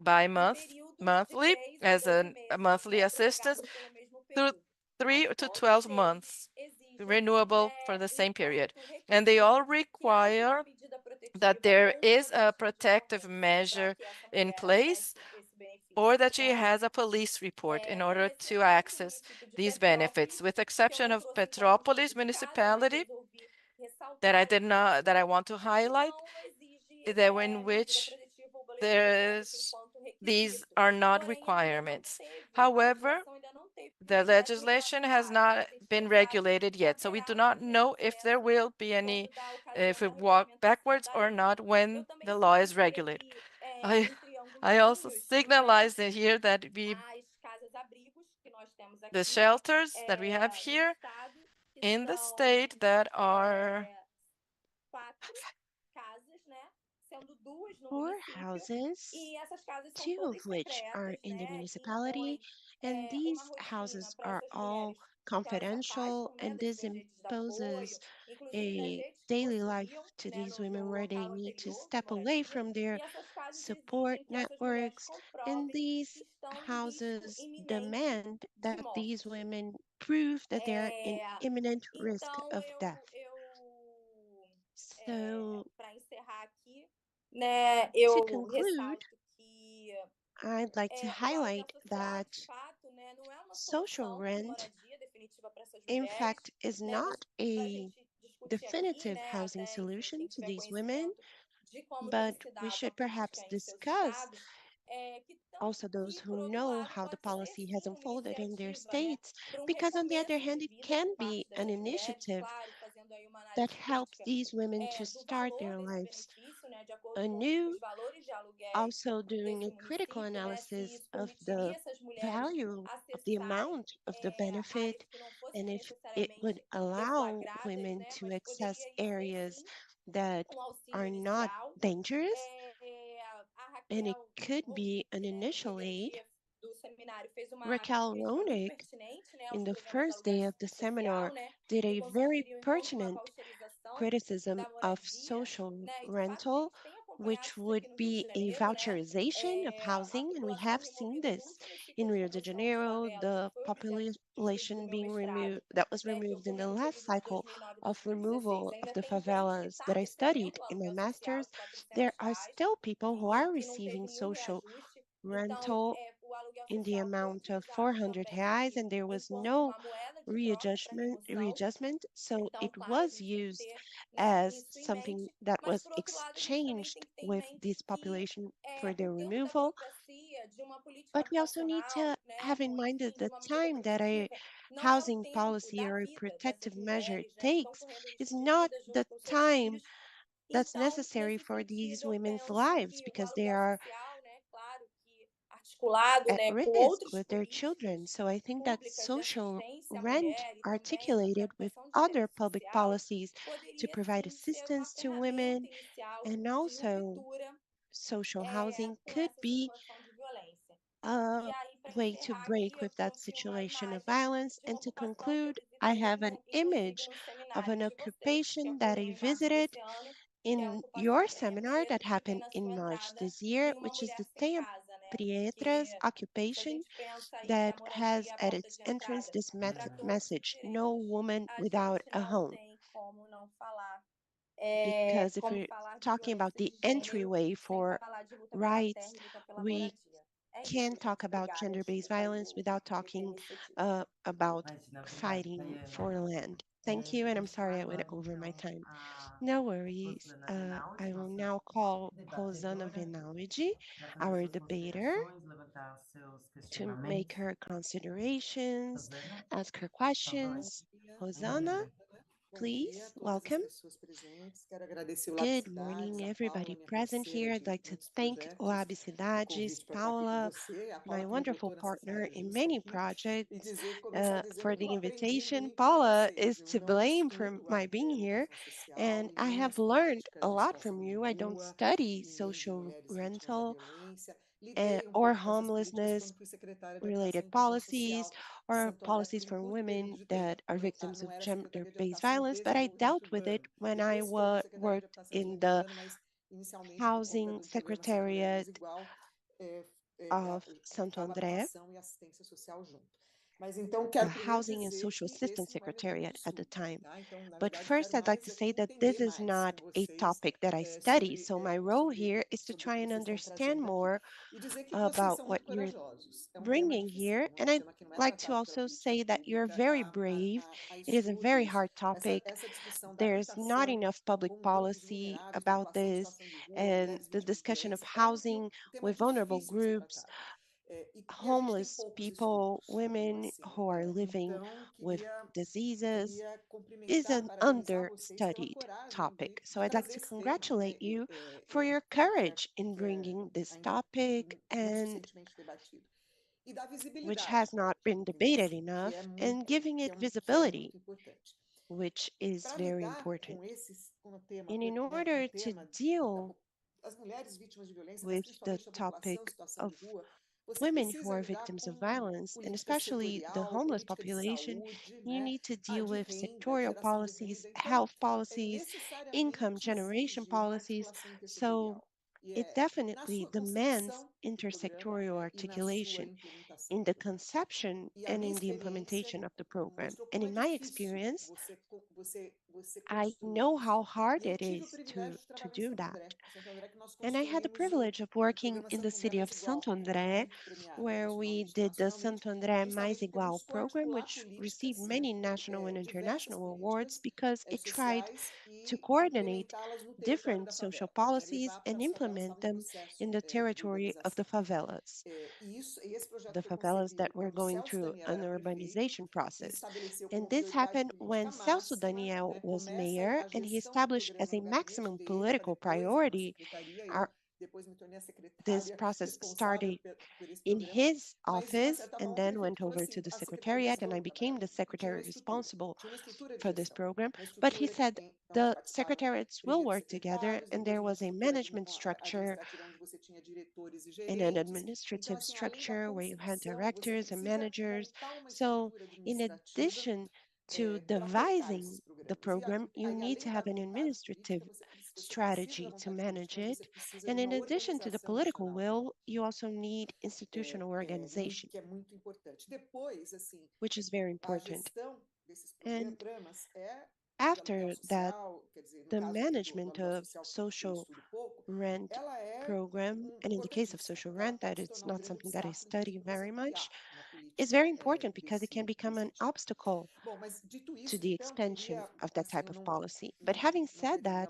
by monthly as a monthly assistance through 3 to 12 months, renewable for the same period. And they all require that there is a protective measure in place, or that she has a police report in order to access these benefits, with exception of Petrópolis municipality that I want to highlight, that in which these are not requirements. However, the legislation has not been regulated yet, so we do not know if there will be any, if we walk backwards or not when the law is regulated. I also signalized in here that the shelters that we have here in the state that are 4 houses, 2 of which are in the municipality, and these houses are all confidential, and this imposes a daily life to these women where they need to step away from their support networks, and these houses demand that these women prove that they're in imminent risk of death. So né, To eu conclude, ressalto que I'd like to o aluguel highlight social, that de fato, né, não é uma social solução de rent, moradia definitiva para essas in mulheres, fact, is né, not para a a gente discutir aqui, definitive né, housing até, enfim, solution quem to tiver these women, conhecimento de como tem but se we dado a should perhaps política em seus discuss estados, also those que, por who outro know lado, how the pode ser policy has sim uma unfolded in their iniciativa, né, states, para because on the other recomeço hand, de it vida can por be parte an dessas mulheres, initiative claro, fazendo aí uma that análise helps crítica these women to do start valor their desse lives benefício, né, de acordo com anew, os valores de aluguéis also doing desse a critical município, né, se analysis isso of permitiria the essas mulheres value of the acessarem amount of the benefit, áreas que não fossem and if it would necessariamente allow deflagradas, women né, to mas access poderia ser areas sim that auxílio are not inicial. dangerous, A and it Raquel, could be an né, no initial primeiro aid. dia do seminário, fez uma Raquel crítica muito Ronick, pertinente, né, in aos the programas de first aluguel day of the social, seminar, né, did que a very conseguiriam então com a pertinent voucherização criticism da of moradia, social né, e de fato a rental, gente tem acompanhado which isso would aqui no Rio de be a Janeiro, né, voucherization of a housing, and we população have seen removida, o this último ciclo in de Rio de conversão das Janeiro, favelas, que the foi objeto de estudo do population meu being removed, mestrado, that was né, que removed in the ocorreu no last período de cycle 2009 e of 2016, removal of ainda the tem gente que favelas está that I studied recebendo in my aluguel social master's. de There R$ 400, are still people who are que não receiving teve nenhum social reajuste. Então, rental o aluguel in the social foi amount of utilizado 400 também reais, aqui and there was enquanto no uma moeda de troca para readjustment, remoção. so Então, it claro, a was gente tem que used ter, né, as isso em something mente, that mas was por outro lado, a gente também exchanged tem que ter em with mente this que population for o their tempo da removal. burocracia, de uma política But we also need habitacional, to né, have in ou mind that enfim, de the uma medida time that a protetiva, não é o housing tempo policy da or a vida dessas protective measure mulheres, né, que estão takes correndo is risco de not vida junto the com seus time filhos. that's Então, necessary nesse for these sentido, eu women's penso lives, que o because they aluguel are social, né, claro que articulado, at né, com risk outras with their children. políticas So I think that públicas de social assistência à rent mulher e também da articulated with tramitação de other direito public social, policies to poderia provide sim ser uma assistance to ferramenta women inicial and de also ruptura social housing com could essa be situação de violência. E a aí, para way to encerrar break aqui, eu with that trouxe uma situation of imagem violence. de And uma to ocupação que eu conclude, I visitei, have an inclusive image no of seminário an de vocês, que occupation that ocorreu I em março visited desse ano, que é a in ocupação your do Tenha seminar Medo, that que tem happened na in sua March entrada this year, uma which is mulher the sem Tenha casa, né? Prietras Porque se a occupation gente pensa aí que a that has moradia é a at porta its de entrance entrada this para todos os message: no direitos, woman a without gente a não home. tem como não falar, Because if como we're falar de talking about violência the de gênero entryway sem for falar de luta pela rights, terra e luta pela we moradia. É isso, can talk gente. about Obrigada. gender-based Desculpa aí violence without o ter talking me excedido. about Imagina, obrigado, fighting Tayane. for land. Thank you, A and I'm gente está sorry I went agora, over my então, time. a No worries. Rosana Venaldi, I will nossa now call Rosana debatedora, Venaldi, para fazer our suas debater, considerações, levantar os seus to make questionamentos. her considerations, Rosana, ask her por favor. questions. Rosana, please, welcome. Good morning, everybody present here. I'd like to thank LabCidade, Paula, my wonderful partner in many projects, for the invitation. Paula is to blame for my being here, and I have learned a lot from you. I don't study social rental or homelessness related policies or policies for women that are victims of gender-based violence, but I dealt with it when I worked in the housing secretariat of Santo André, the Housing and Social Assistance Secretariat at the time. But first, I'd like to say that this is not a topic that I study. So my role here is to try and understand more about what you're bringing here. And I'd like to also say that you're very brave. It is a very hard topic. There's not enough public policy about this, and the discussion of housing with vulnerable groups, homeless people, women who are living with diseases, is an understudied topic. So I'd like to congratulate you for your courage in bringing this topic, and which has not been debated enough, and giving it visibility, which is very important. And in order to deal with the topic of women who are victims of violence, and especially the homeless population, you need to deal with sectorial policies, health policies, income generation policies. So it definitely demands intersectorial articulation in the conception and in the implementation of the program. And in my experience, I know how hard it is to do that. And I had the privilege of working in the city of Santo André, where we did the Santo André Mais Igual program, which received many national and international awards because it tried to coordinate different social policies and implement them in the territory of the favelas that were going through an urbanization process. And this happened when Celso Daniel was mayor, and he established as a maximum political priority. This process started in his office and then went over to the secretariat, and I became the secretary responsible for this program. But he said the secretariats will work together, and there was a management structure and an administrative structure where you had directors and managers. So, in addition to devising the program, you need to have an administrative strategy to manage it. And in addition to the political will, you also need institutional organization, which is very important. And after that, the management of social rent program, and in the case of social rent, that it's not something that I study very much, is very important because it can become an obstacle to the expansion of that type of policy. But having said that,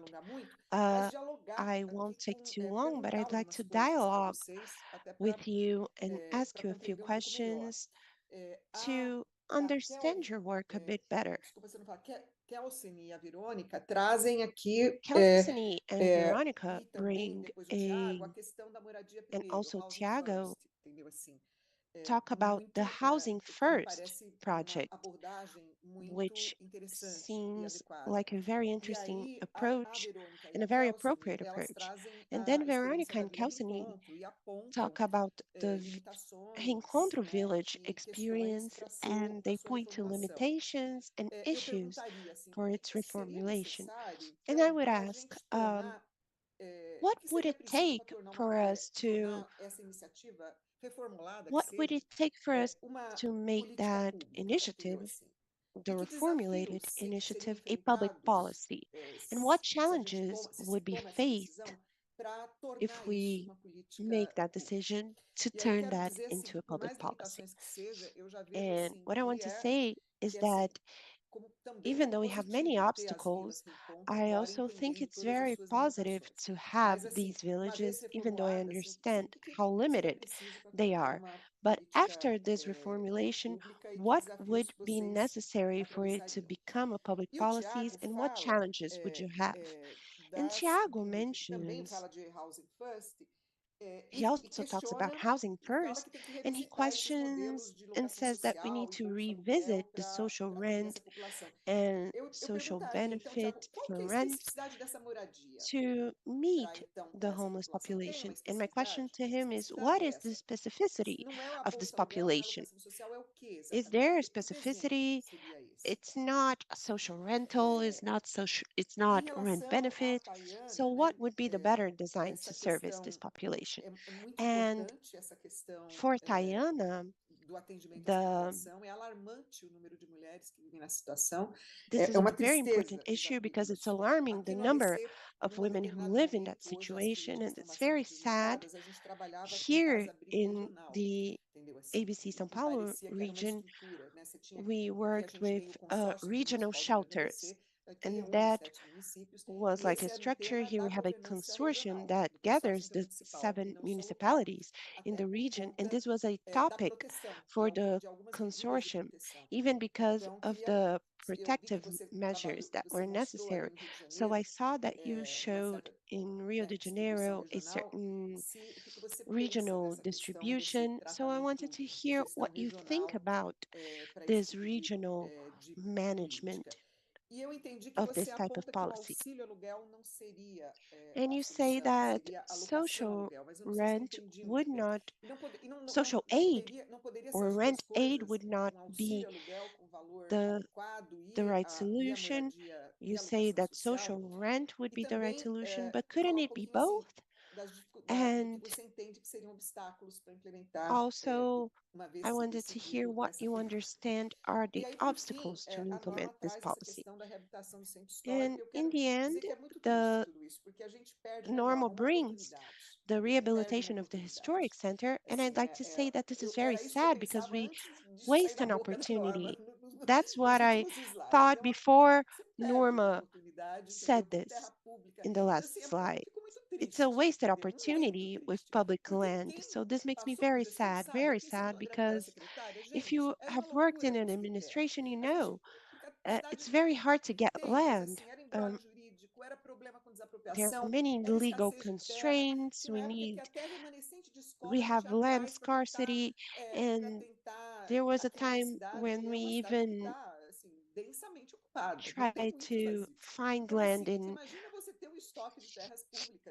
I won't take too long, but I'd like to dialogue with you and ask you a few questions to understand your work a bit better. Kelsey and Veronica bring and also Thiago talk about the Housing First project, which seems like a very interesting approach and a very appropriate approach. And then Veronica and Kelsey talk about the Reencontro village experience, and they point to limitations and issues for its reformulation. And I would ask, what would it take for us to make that initiative, the reformulated initiative, a public policy? And what challenges would be faced if we make that decision to turn that into a public policy? And what I want to say is that even though we have many obstacles, I also think it's very positive to have these villages, even though I understand how limited they are. But after this reformulation, what would be necessary for it to become a public policy, and what challenges would you have? And Thiago mentions, he also talks about housing first, and he questions and says that we need to revisit the social rent and social benefit for rent to meet the homeless population. And my question to him is, what is the specificity of this population? Is there a specificity? It's not a social rental, it's not rent benefit. So what would be the better design to service this population? And for Tayana, this is a very important issue because it's alarming the number of women who live in that situation, and it's very sad. Here in the ABC São Paulo region, we worked with regional shelters, and that was like a structure. Here we have a consortium that gathers the 7 municipalities in the region, and this was a topic for the consortium, even because of the protective measures that were necessary. So I saw that you showed in Rio de Janeiro a certain regional distribution. So I wanted to hear what you think about this regional management of this type of policy. And you say that social rent would not, social aid or rent aid would not be the right solution. You say that social rent would be the right solution, but couldn't it be both? And also, I wanted to hear what you understand are the obstacles to implement this policy. And in the end, the normal brings the rehabilitation of the historic center. And I'd like to say that this is very sad because we waste an opportunity. That's what I thought before Norma said this in the last slide. It's a wasted opportunity with public land. So this makes me very sad, because if you have worked in an administration, you know it's very hard to get land. There are many legal constraints. We have land scarcity, and there was a time when we even tried to find land in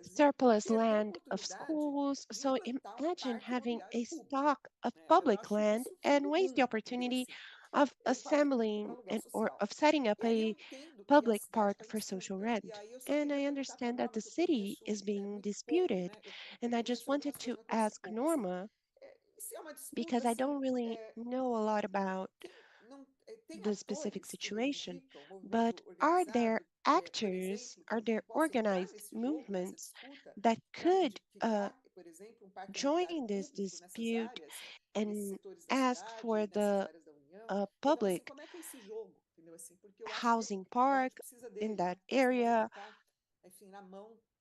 surplus land of schools. So imagine having a stock of public land and waste the opportunity of assembling and or of setting up a public park for social rent. And I understand that the city is being disputed. And I just wanted to ask Norma, because I don't really know a lot about the specific situation, but are there organized movements that could join this dispute and ask for the public housing park in that area?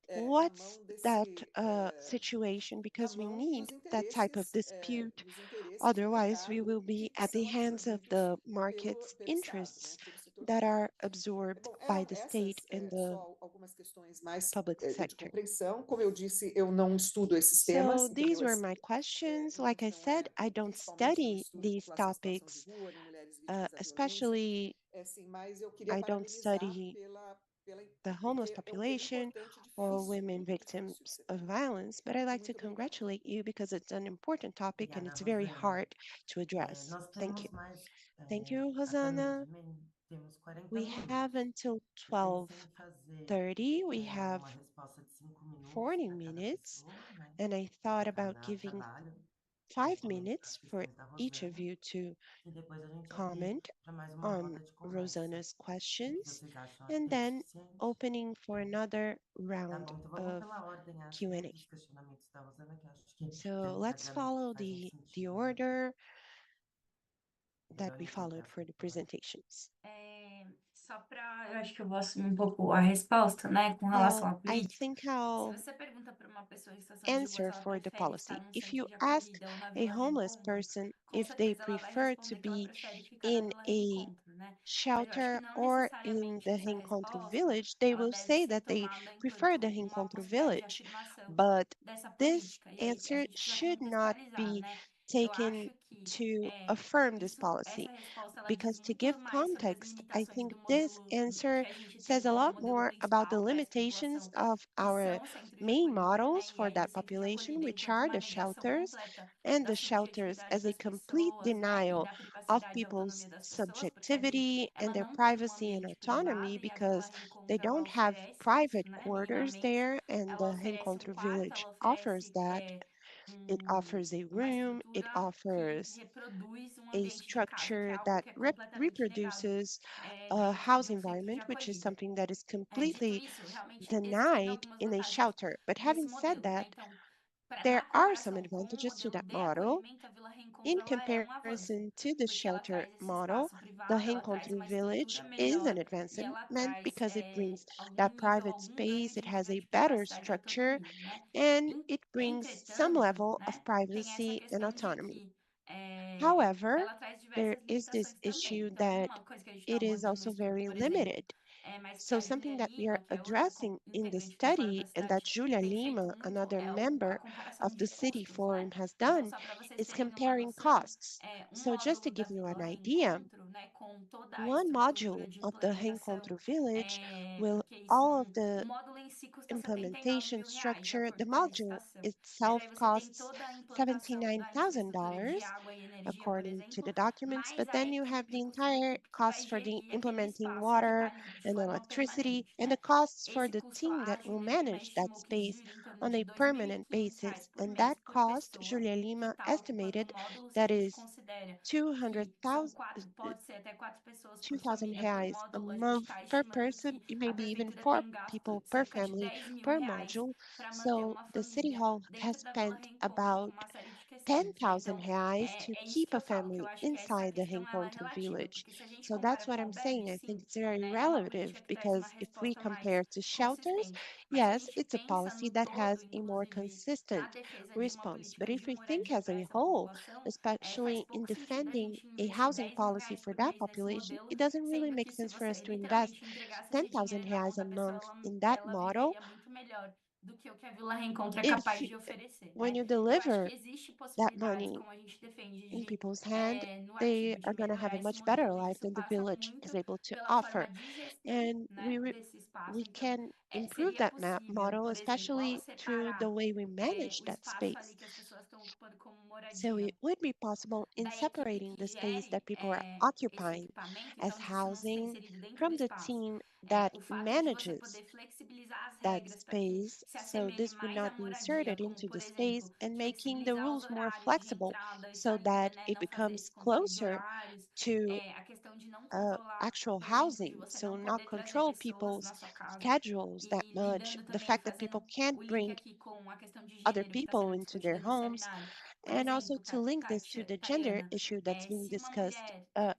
What's that situation? Because we need that type of dispute. Otherwise, we will be at the hands of the market's interests that are absorbed by the state and the public sector. So these were my questions. Like I said, I don't study these topics, especially I don't study the homeless population or women victims of violence, but I like to congratulate you because it's an important topic and it's Obrigada, very Rosana. hard to address. Nós Thank you. temos mais, Thank you, até Rosanna. mesmo, temos 40 We have minutos. until Eu pensei em fazer 12:30. We have uma resposta de 5 minutos 40 para cada minutes, pessoa, né? and I Para thought about cada giving trabalho, 5 minutes as for questões da each of Rosana. you to E depois a gente abre comment para mais uma on roda de conversa. Rosanna's O que questions, vocês acham? Acho and que é then suficiente? opening for another Tá round bom, então vamos of pela ordem, acho, né, Q&A. dos questionamentos da Rosana, que eu acho que So tá let's dando, follow faz muito the sentido, né? order that we Verônica, followed tá, for the por favor. presentations. Só para, eu acho que eu vou assumir um pouco a resposta, né, com relação Well, à I política. think Se I'll você pergunta para uma pessoa em situação de rua se answer ela for the prefere estar policy. num If centro you de ask acolhida ou na a Vila homeless Reencontro, person com if they certeza ela vai prefer to responder que ela be prefere ficar na in Vila a Reencontro, né? Mas eu acho que shelter não or in necessariamente the essa Reencontro resposta, village, they ela will deve say ser that they tomada prefer enquanto the uma Reencontro possibilidade de village. afirmação But dessa this política. E aí a answer gente precisa should not contextualizar, be né? Eu taken acho que to affirm this essa policy, resposta ela diz because to muito give mais sobre as context, I limitações think do this modelo answer que a gente tem says a como lot modelo more about the principal para essa limitations população, of que our são os centros de main acolhida, né? models E for aí o that centro de population, acolhida which enquanto are uma the negação shelters, completa and da the shelters subjetividade as a das complete pessoas, né? E denial da of privacidade e people's autonomia das pessoas, porque ali subjectivity and ela their não tem um privacy and ambiente autonomy, privado e a Vila because they Reencontro ela don't have oferece isso, private né? quarters Minimamente, there, and ela the oferece um Reencontro quarto, village ela offers oferece that. It offers a uma room, it estrutura que offers reproduz um a ambiente de casa, que é structure algo that que é completamente negado reproduces a dentro de house um centro de environment, which is acolhida. something that is Dito completely isso, realmente existem denied algumas in a vantagens shelter. But desse having said modelo, né? that, Então, there na are some comparação com o advantages to modelo that de model. acolhimento, a Vila Reencontro In ela é um avanço, comparison to the porque ela shelter traz esse model, espaço the privado, ela traz Reencontro uma village estrutura is an melhor e advancement ela traz because it brings algum that nível, private algum ganho space, de it has nível a de better privacidade e structure, autonomia, né? and it brings some Entretanto, level of né, tem essa privacy and questão de autonomy. que However, ela traz there diversas is this limitações também. issue Então, that uma coisa que a gente está it is abordando no also estudo, very por exemplo, limited. é, mas que So a Júlia something that we are Lima, que é outra addressing in the integrante do Fórum da study, and that Cidade, Julia tem feito Lima, muito another é a member comparação of de the City custos, né? Forum, has Então, done, só para vocês is terem uma comparing noção, costs. um So just to módulo give da you an Vila idea, Reencontro, né, com toda a one estrutura module de of the implementação, Reencontro village will porque isso, all of the o módulo em si custa 79 implementation mil reais, de structure, acordo the com a module licitação. Mas itself aí você tem costs toda a implantação da infraestrutura de $79,000, água e according to the documents, but then you have the entire costs for the implementing water and electricity and the costs for the team that will manage that space on a permanent basis. And that cost, Julia Lima estimated that is 200,000 2,000 reais a month per person. It may be even 4 people per family per module. So the City Hall has spent about 10,000 reais to keep a family inside the Reencontro village. So that's what I'm saying. I think it's very relative because if we compare to shelters, yes, it's a policy that has a more consistent response. But if we think as a whole, especially in defending a housing policy for that population, it doesn't really make sense for us to invest 10,000 reais a month in that model if when you deliver that money in people's hand, they are going to have a much better life than the village is able to offer. And we can improve that model, especially through the way we manage that space. So it would be possible in separating the space that people are occupying as housing from the team that manages that space. So this would not be inserted into the space and making the rules more flexible so that it becomes closer to actual housing. So not control people's schedules that much. The fact that people can't bring other people into their homes, and also to link this to the gender issue that's being discussed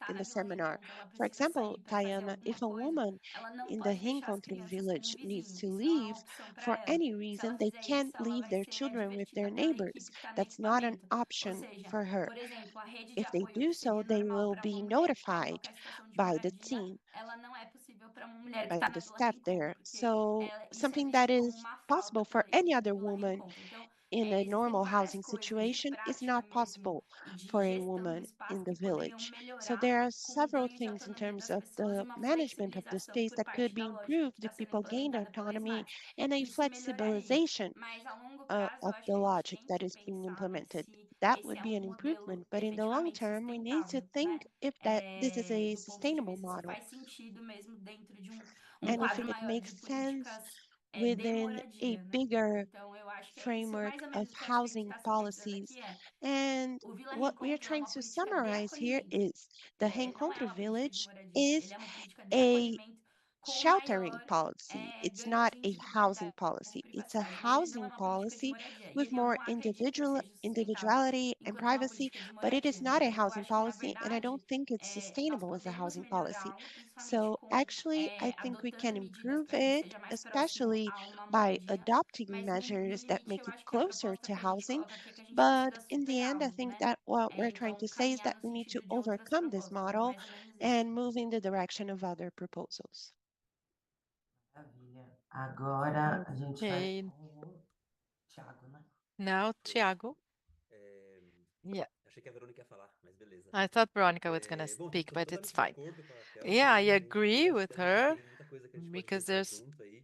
in the seminar. For example, Tayana, if a woman in the Reencontro village needs to leave for any reason, they can't leave their children with their neighbors. That's not an option for her. If they do so, they will be notified by the team, by the staff there. So something that is possible for any other woman in a normal housing situation is not possible for a woman in the village. So there are several things in terms of the management of the space that could be improved if people gained autonomy and a flexibilization of the logic that is being implemented. That would be an improvement, but in the long term, we need to think if that this is a sustainable model and if it makes sense within a bigger framework of housing policies. And what we are trying to summarize here is the Reencontro Village is a sheltering policy. It's not a housing policy. It's a housing policy with more individuality and privacy, but it is not a housing policy, and I don't think it's sustainable as a housing policy. So actually, I think we can improve it, especially by adopting measures that make it closer to housing. But in the end, I think that what we're trying to say is that we need to overcome this model and move in the direction of other proposals. Maravilha. Agora a gente vai Okay. com o Thiago, né? Now, Thiago. Yeah. Achei que a Verônica ia falar, mas beleza. I thought Veronica was going to Bom, speak, tô but it's totalmente de fine. acordo com a Kel Yeah, I também, né? agree Inclusive, acho with que a gente her tem muita coisa que a gente pode because pensar there's junto aí.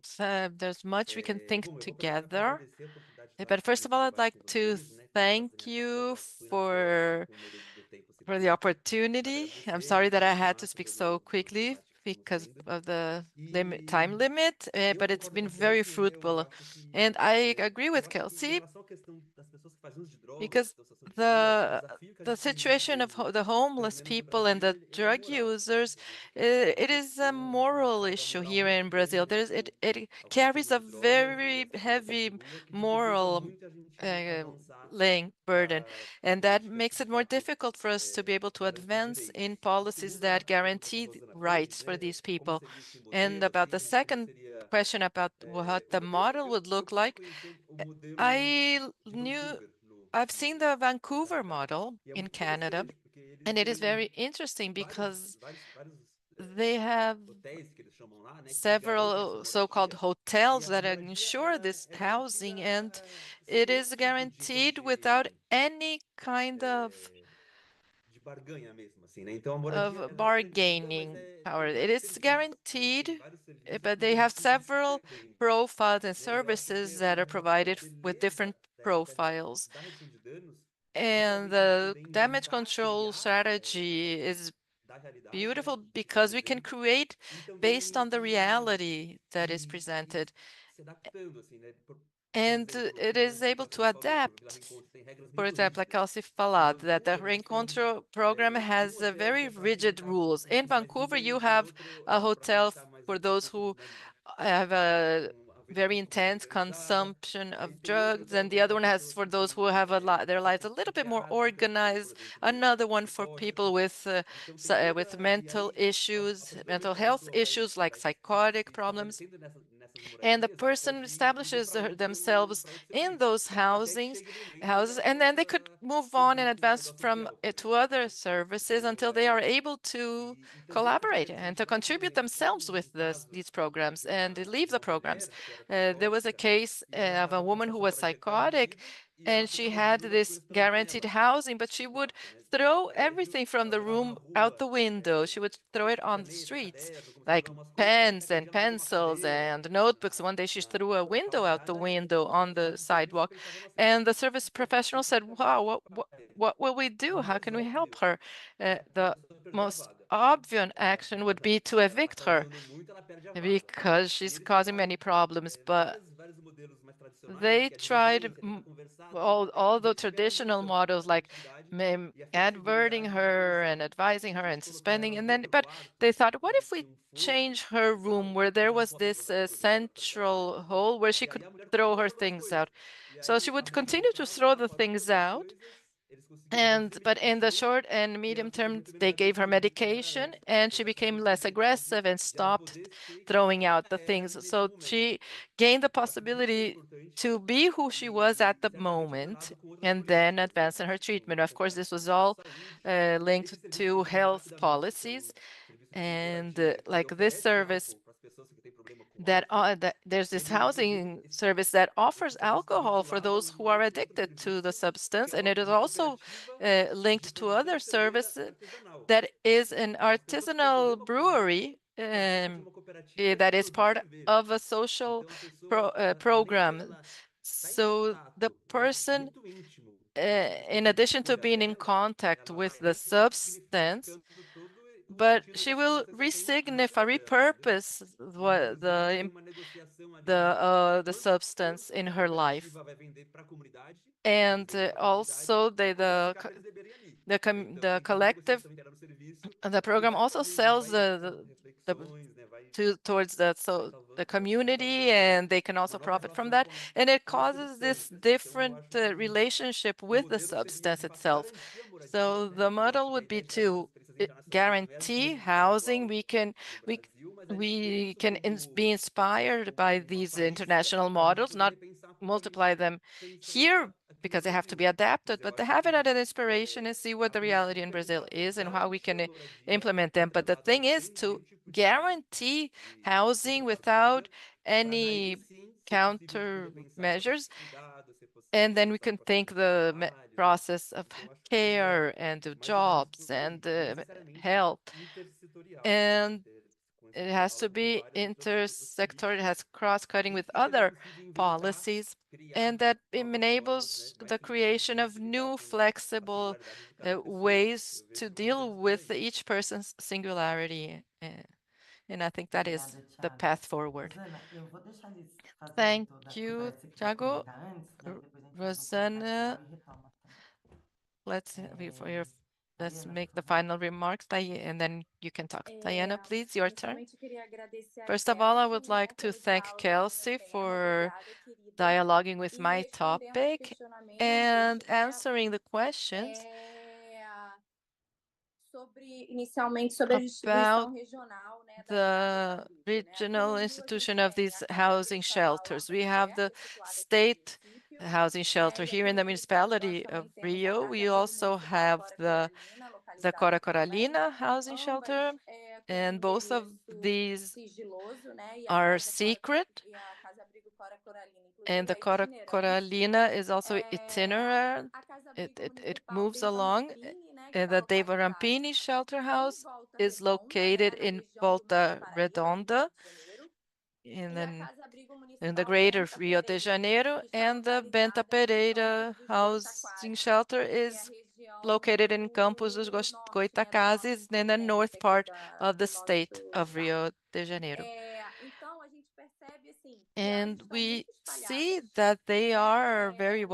there's much we can think Bom, eu vou aproveitar para together. agradecer a oportunidade de But first participar of desse all, I'd debate like com to vocês, né? Como eu thank faço a minha fala, you já fui na frente, com medo do tempo se for the passar. opportunity. I'm Agradecer, sorry that I muito had to massa speak todo so o quickly debate que estamos because tendo. of the E time limit, eu but it's concordo been com a very Kelsey, né? Eu fruitful. acho que And I agree eu with acho que em Kelsey relação à questão das pessoas que fazem uso de drogas, que because estão em situação de rua, acho que o desafio que a the gente tem visto situation of hoje, the homeless pelo menos no people and Brasil, the ele é drug moral, né? users, A gente tem uma it is a questão, uma moral carga issue moral here muito in Brazil. grande It ao carries consumo a de drogas e very essa situação de heavy rua que dificulta moral muito a gente avançar laying burden, para and that políticas makes que de it more fato difficult for us to be able to garantem advance direitos. in E policies segundo, that a pergunta que a guarantee Rosana fez, rights for né, these como people. seria esse And modelo, about assim, the como second seria question about what o the modelo, model would eu look procurei like, conhecer o modelo I de knew Vancouver I've seen the no Vancouver Canadá. model E é in muito Canada, interessante, porque eles and it is têm very interesting because vários they have hotéis que eles chamam lá, né, que garantem essa several so-called moradia. E hotels essa that moradia ensure this é garantida housing, and sem it nenhum is tipo de guaranteed poder without any kind de barganha mesmo, assim, né? Então a moradia of ela é garantida, mas bargaining power. tem It vários is serviços, né? guaranteed, Tem vários serviços but que they vão have se several sucedendo, profiles and né? E eu acho que services that are uma provided with beleza different profiles. da redução de danos And the damage control strategy is beautiful because we can create based on the reality that is presented. And it is able to adapt. For example, like Elsie falado, that the Reencontro program has very rigid rules. In Vancouver, you have a hotel for those who have a very intense consumption of drugs, and the other one has for those who have their lives a little bit more organized. Another one for people with mental issues, mental health issues like psychotic problems. And the person establishes themselves in those houses, and then they could move on and advance from it to other services until they are able to collaborate and to contribute themselves with these programs and leave the programs. There was a case of a woman who was psychotic, and she had this guaranteed housing, but she would throw everything from the room out the window. She would throw it on the streets, like pens and pencils and notebooks. One day she threw a window out the window on the sidewalk, and the service professional said, "Wow, what will we do? How can we help her?" The most obvious action would be to evict her because she's causing many problems, but they tried all the traditional models like adverting her and advising her and suspending, and then but they thought, what if we change her room where there was this central hole where she could throw her things out? So she would continue to throw the things out, but in the short and medium term, they gave her medication and she became less aggressive and stopped throwing out the things. So she gained the possibility to be who she was at the moment and then advance in her treatment. Of course, this was all linked to health policies. And like this service that there's this housing service that offers alcohol for those who are addicted to the substance, and it is also linked to other services that is an artisanal brewery that is part of a social program. So the person, in addition to being in contact with the substance, but she will repurpose the substance in her life, and also the collective, the program also sells towards the community, and they can also profit from that, and it causes this different relationship with the substance itself. So the model would be to guarantee housing. We can be inspired by these international models, not multiply them here because they have to be adapted, but to have it as an inspiration and see what the reality in Brazil is and how we can implement them. But the thing is to guarantee housing without any countermeasures, and then we can think the process of care and the jobs and the health, and it has to be intersectoral, it has cross-cutting with other policies, and that enables the creation of new flexible ways to deal with each person's singularity. And I think that is Obrigada, the Thiago. path forward. Rosana, eu vou deixar eles fazerem Thank toda o you, teste aqui da Thiago. técnica antes, e aí depois a gente faz um feedback Rosanna, final e retoma também. let's let's Diana, por make the favor. final remarks, and then you can talk. Diana, please, your turn. Inicialmente, eu queria agradecer a First of all, I Kelsey, would né, like to pelo thank diálogo aqui no Kelsey tema. for Obrigada, querida. dialoguing with E my respondendo os topic questionamentos, and né, answering the questions inicialmente sobre a about distribuição regional, né, das the casas-abrigo, né? Aqui regional no Rio, a institution gente of tem these a Casa housing Estadual shelters. We have the Lacerda, situada aqui no state município, housing shelter né? E here aqui in no the Municipal nós municipality of também temos a Rio. Casa We also Municipal have Cora the Coralina, localizada Cora aqui também. Coralina housing shelter, Com and both of endereço these sigiloso, né? E are secret. e a Casa Abrigo Cora Coralina, And inclusive, the é itinerante. Coralina is also itinerant. A Casa It, Abrigo it, it Municipal moves Deiva along. Rampini, né, que And está the Deva localizado Rampini shelter em house Volta is Redonda, né, located na in região do Norte Volta Paraíba, aqui no Redonda, Rio de Janeiro. in the greater Rio de Janeiro, and the Benta Pereira housing shelter is located in Campos dos Goitacazes, in the north part of the state of Rio de Janeiro. And we see that they are very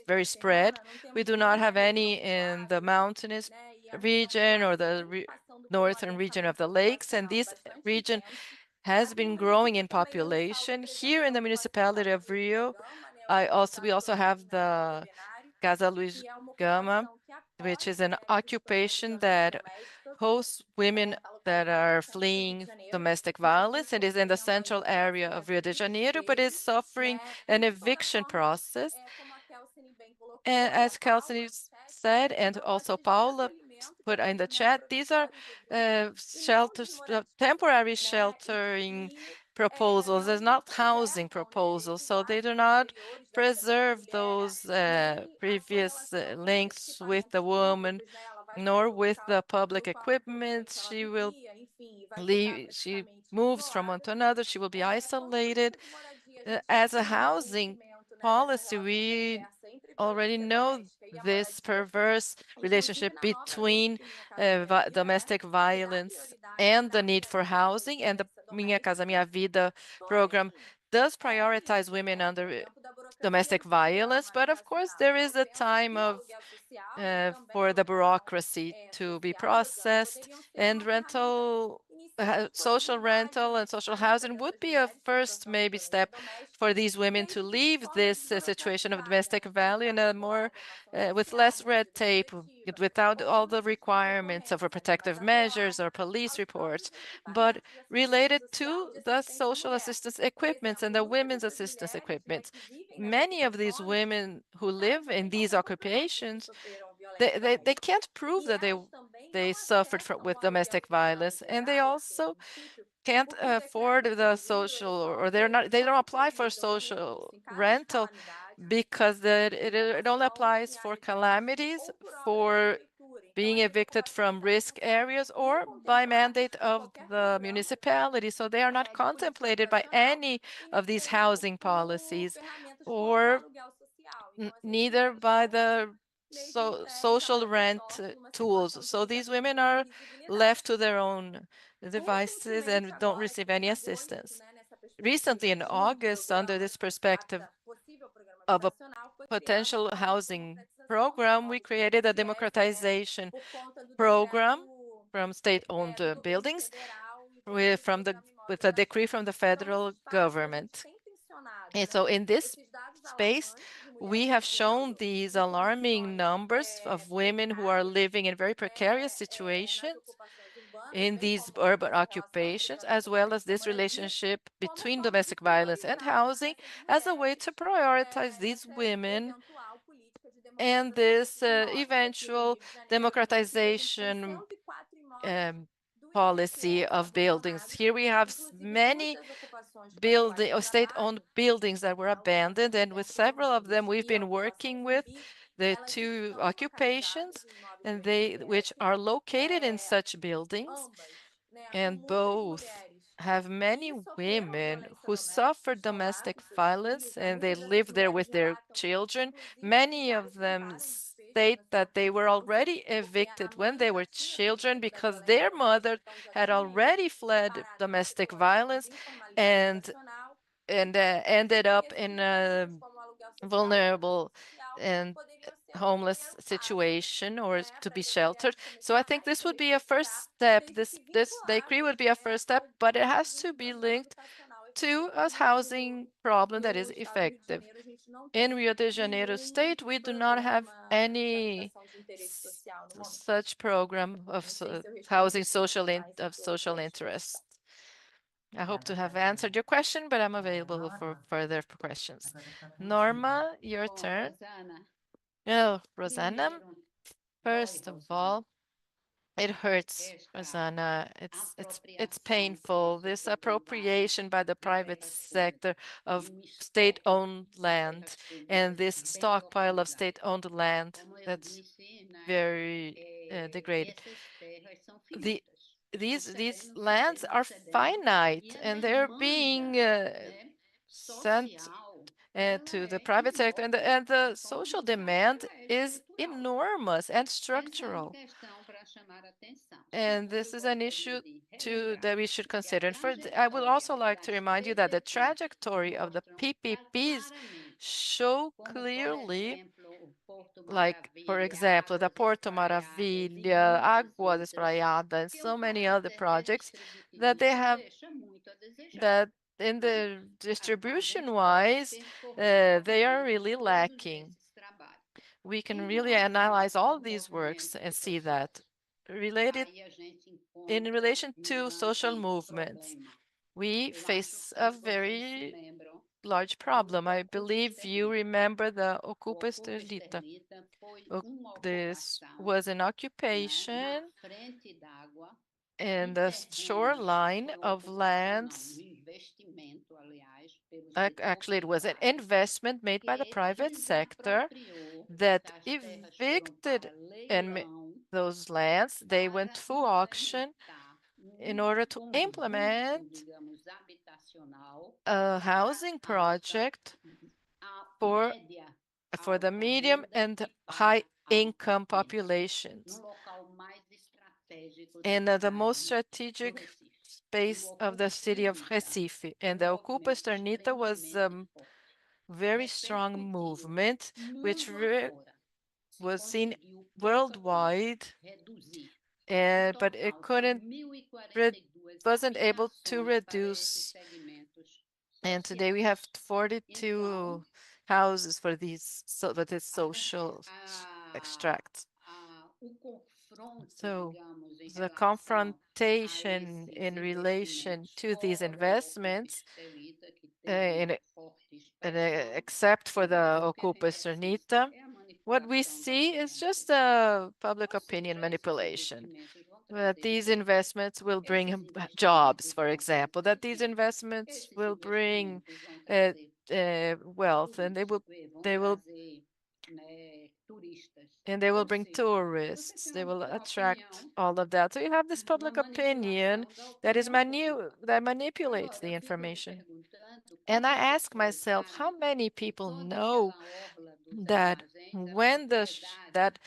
very spread. We do not have any in the mountainous region or the northern region of the lakes, and this region has been growing in population. Here in the municipality of Rio, we also have the Casa Luiz Gama, which is an occupation that hosts women that are fleeing domestic violence. It is in the central area of Rio de Janeiro, but is suffering an eviction process. And as Kelsey said, and also Paulo put in the chat, these are shelters, temporary sheltering proposals. There's not housing proposals, so they do not preserve those previous links with the woman, nor with the public equipment. She will leave, she moves from one to another, she will be isolated. As a housing policy, we already know this perverse relationship between domestic violence and the need for housing, and the Minha Casa Minha Vida program does prioritize women under domestic violence, but of course there is a time of for the bureaucracy to be processed, and social rental and social housing would be a first maybe step for these women to leave this situation of domestic violence in a more with less red tape, without all the requirements of protective measures or police reports, but related to the social assistance equipments and the women's assistance equipments. Many of these women who live in these occupations, they can't prove that they suffered with domestic violence, and they also can't afford the social, or they don't apply for social rental because it only applies for calamities, for being evicted from risk areas, or by mandate of the municipality. So they are not contemplated by any of these housing policies, or neither by the social rent tools. So these women are left to their own devices and don't receive any assistance. Recently, in August, under this perspective of a potential housing program, we created a democratization program from state-owned buildings with a decree from the federal government. And so in this space, we have shown these alarming numbers of women who are living in very precarious situations in these urban occupations, as well as this relationship between domestic violence and housing, as a way to prioritize these women and this eventual democratization policy of buildings. Here we have many state-owned buildings that were abandoned, and with several of them we've been working with the two occupations, and which are located in such buildings, and both have many women who suffer domestic violence, and they live there with their children. Many of them state that they were already evicted when they were children because their mother had already fled domestic violence and ended up in a vulnerable and homeless situation, or to be sheltered. So I think this would be a first step. This decree would be a first step, but it has to be linked to a housing problem that is effective. In Rio de Janeiro state, we do not have any such program of housing of social interest. I hope to have answered your question, but I'm available for further questions. Norma, your turn. Oh, Rosanna, first of all, it hurts, Rosanna. It's painful. This appropriation by the private sector of state-owned land, and this stockpile of state-owned land that's very degraded. these lands are finite and they're being sent to the private sector, and the social demand is enormous and structural. And this is an issue that we should consider. And I would also like to remind you that the trajectory of the PPPs show clearly, like, for example, the Porto Maravilha, Águas Espraiadas, and so many other projects that they have, that in the distribution-wise, they are really lacking. We can really analyze all these works and see that in relation to social movements, we face a very large problem. I believe you remember the Ocupa Estrelita. This was an occupation in the shoreline of lands. Actually, it was an investment made by the private sector that evicted those lands. They went through auction in order to implement a housing project for the medium and high income populations in the most strategic space of the city of Recife. And the Ocupa Esternita was a very strong movement, which was seen worldwide, but it wasn't able to reduce. And today we have 42 houses for this social extract. So the confrontation in relation to these investments, except for the Ocupa Esternita, what we see is just a public opinion manipulation. That these investments will bring jobs, for example, that these investments will bring wealth, and they will bring tourists. They will attract all of that. So you have this public opinion that manipulates the information. And I ask myself, how many people know that when that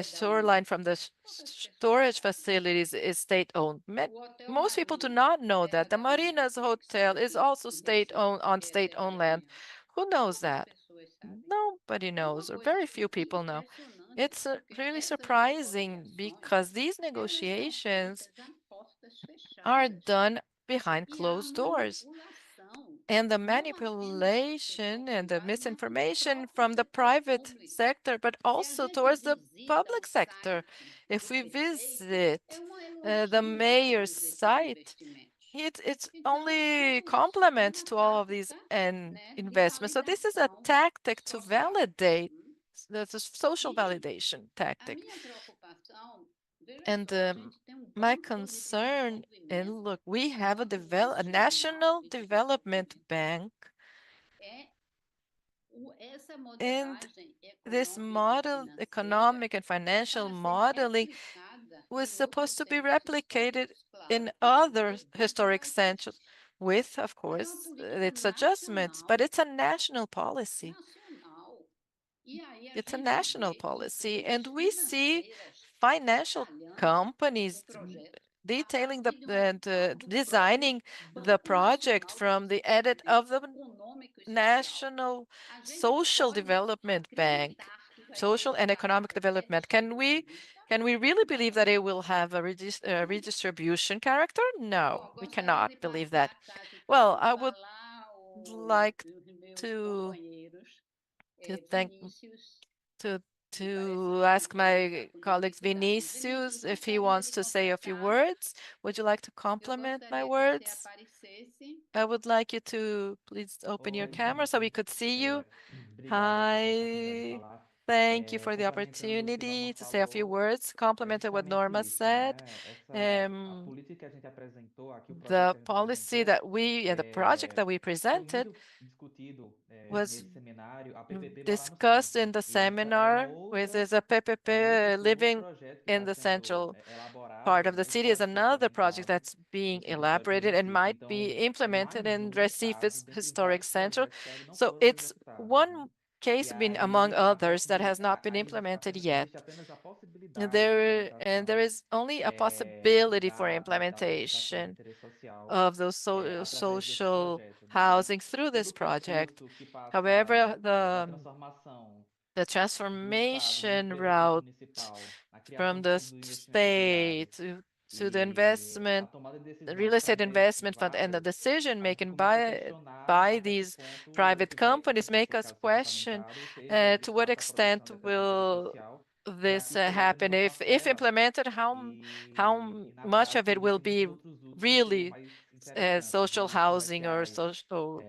shoreline from the storage facilities is state-owned? Most people do not know that. The Marina's hotel is also state-owned, on state-owned land. Who knows that? Nobody knows, or very few people know. It's really surprising because these negotiations are done behind closed doors. And the manipulation and the misinformation from the private sector, but also towards the public sector. If we visit the mayor's site, it's only complement to all of these investments. So this is a tactic to validate. That's a social validation tactic. And my concern, and look, we have a national development bank, and this economic and financial modeling was supposed to be replicated in other historic centers with, of course, its adjustments, but it's a national policy. It's a national policy, and we see financial companies detailing designing the project from the edit of the National Social Development Bank, social and economic development. Can we really believe that it will have a redistribution character? No, we cannot believe that. Well, I would like to thank to ask my colleague Vinicius if he wants to say a few words. Would you like to complement my words? I would like you to please open your camera so we could see you. Hi. Thank you for the opportunity to say a few words, complementing what Norma said. The policy that we and the project that we presented was discussed in the seminar, which is a PPP living in the central part of the city, is another project that's being elaborated and might be implemented in Recife's historic center. So it's one case been among others that has not been implemented yet. There is only a possibility for implementation of those social housing through this project. However, the transformation route from the state to the investment, the real estate investment fund, and the decision making by these private companies make us question to what extent will this happen if implemented, much of it will be really social housing or social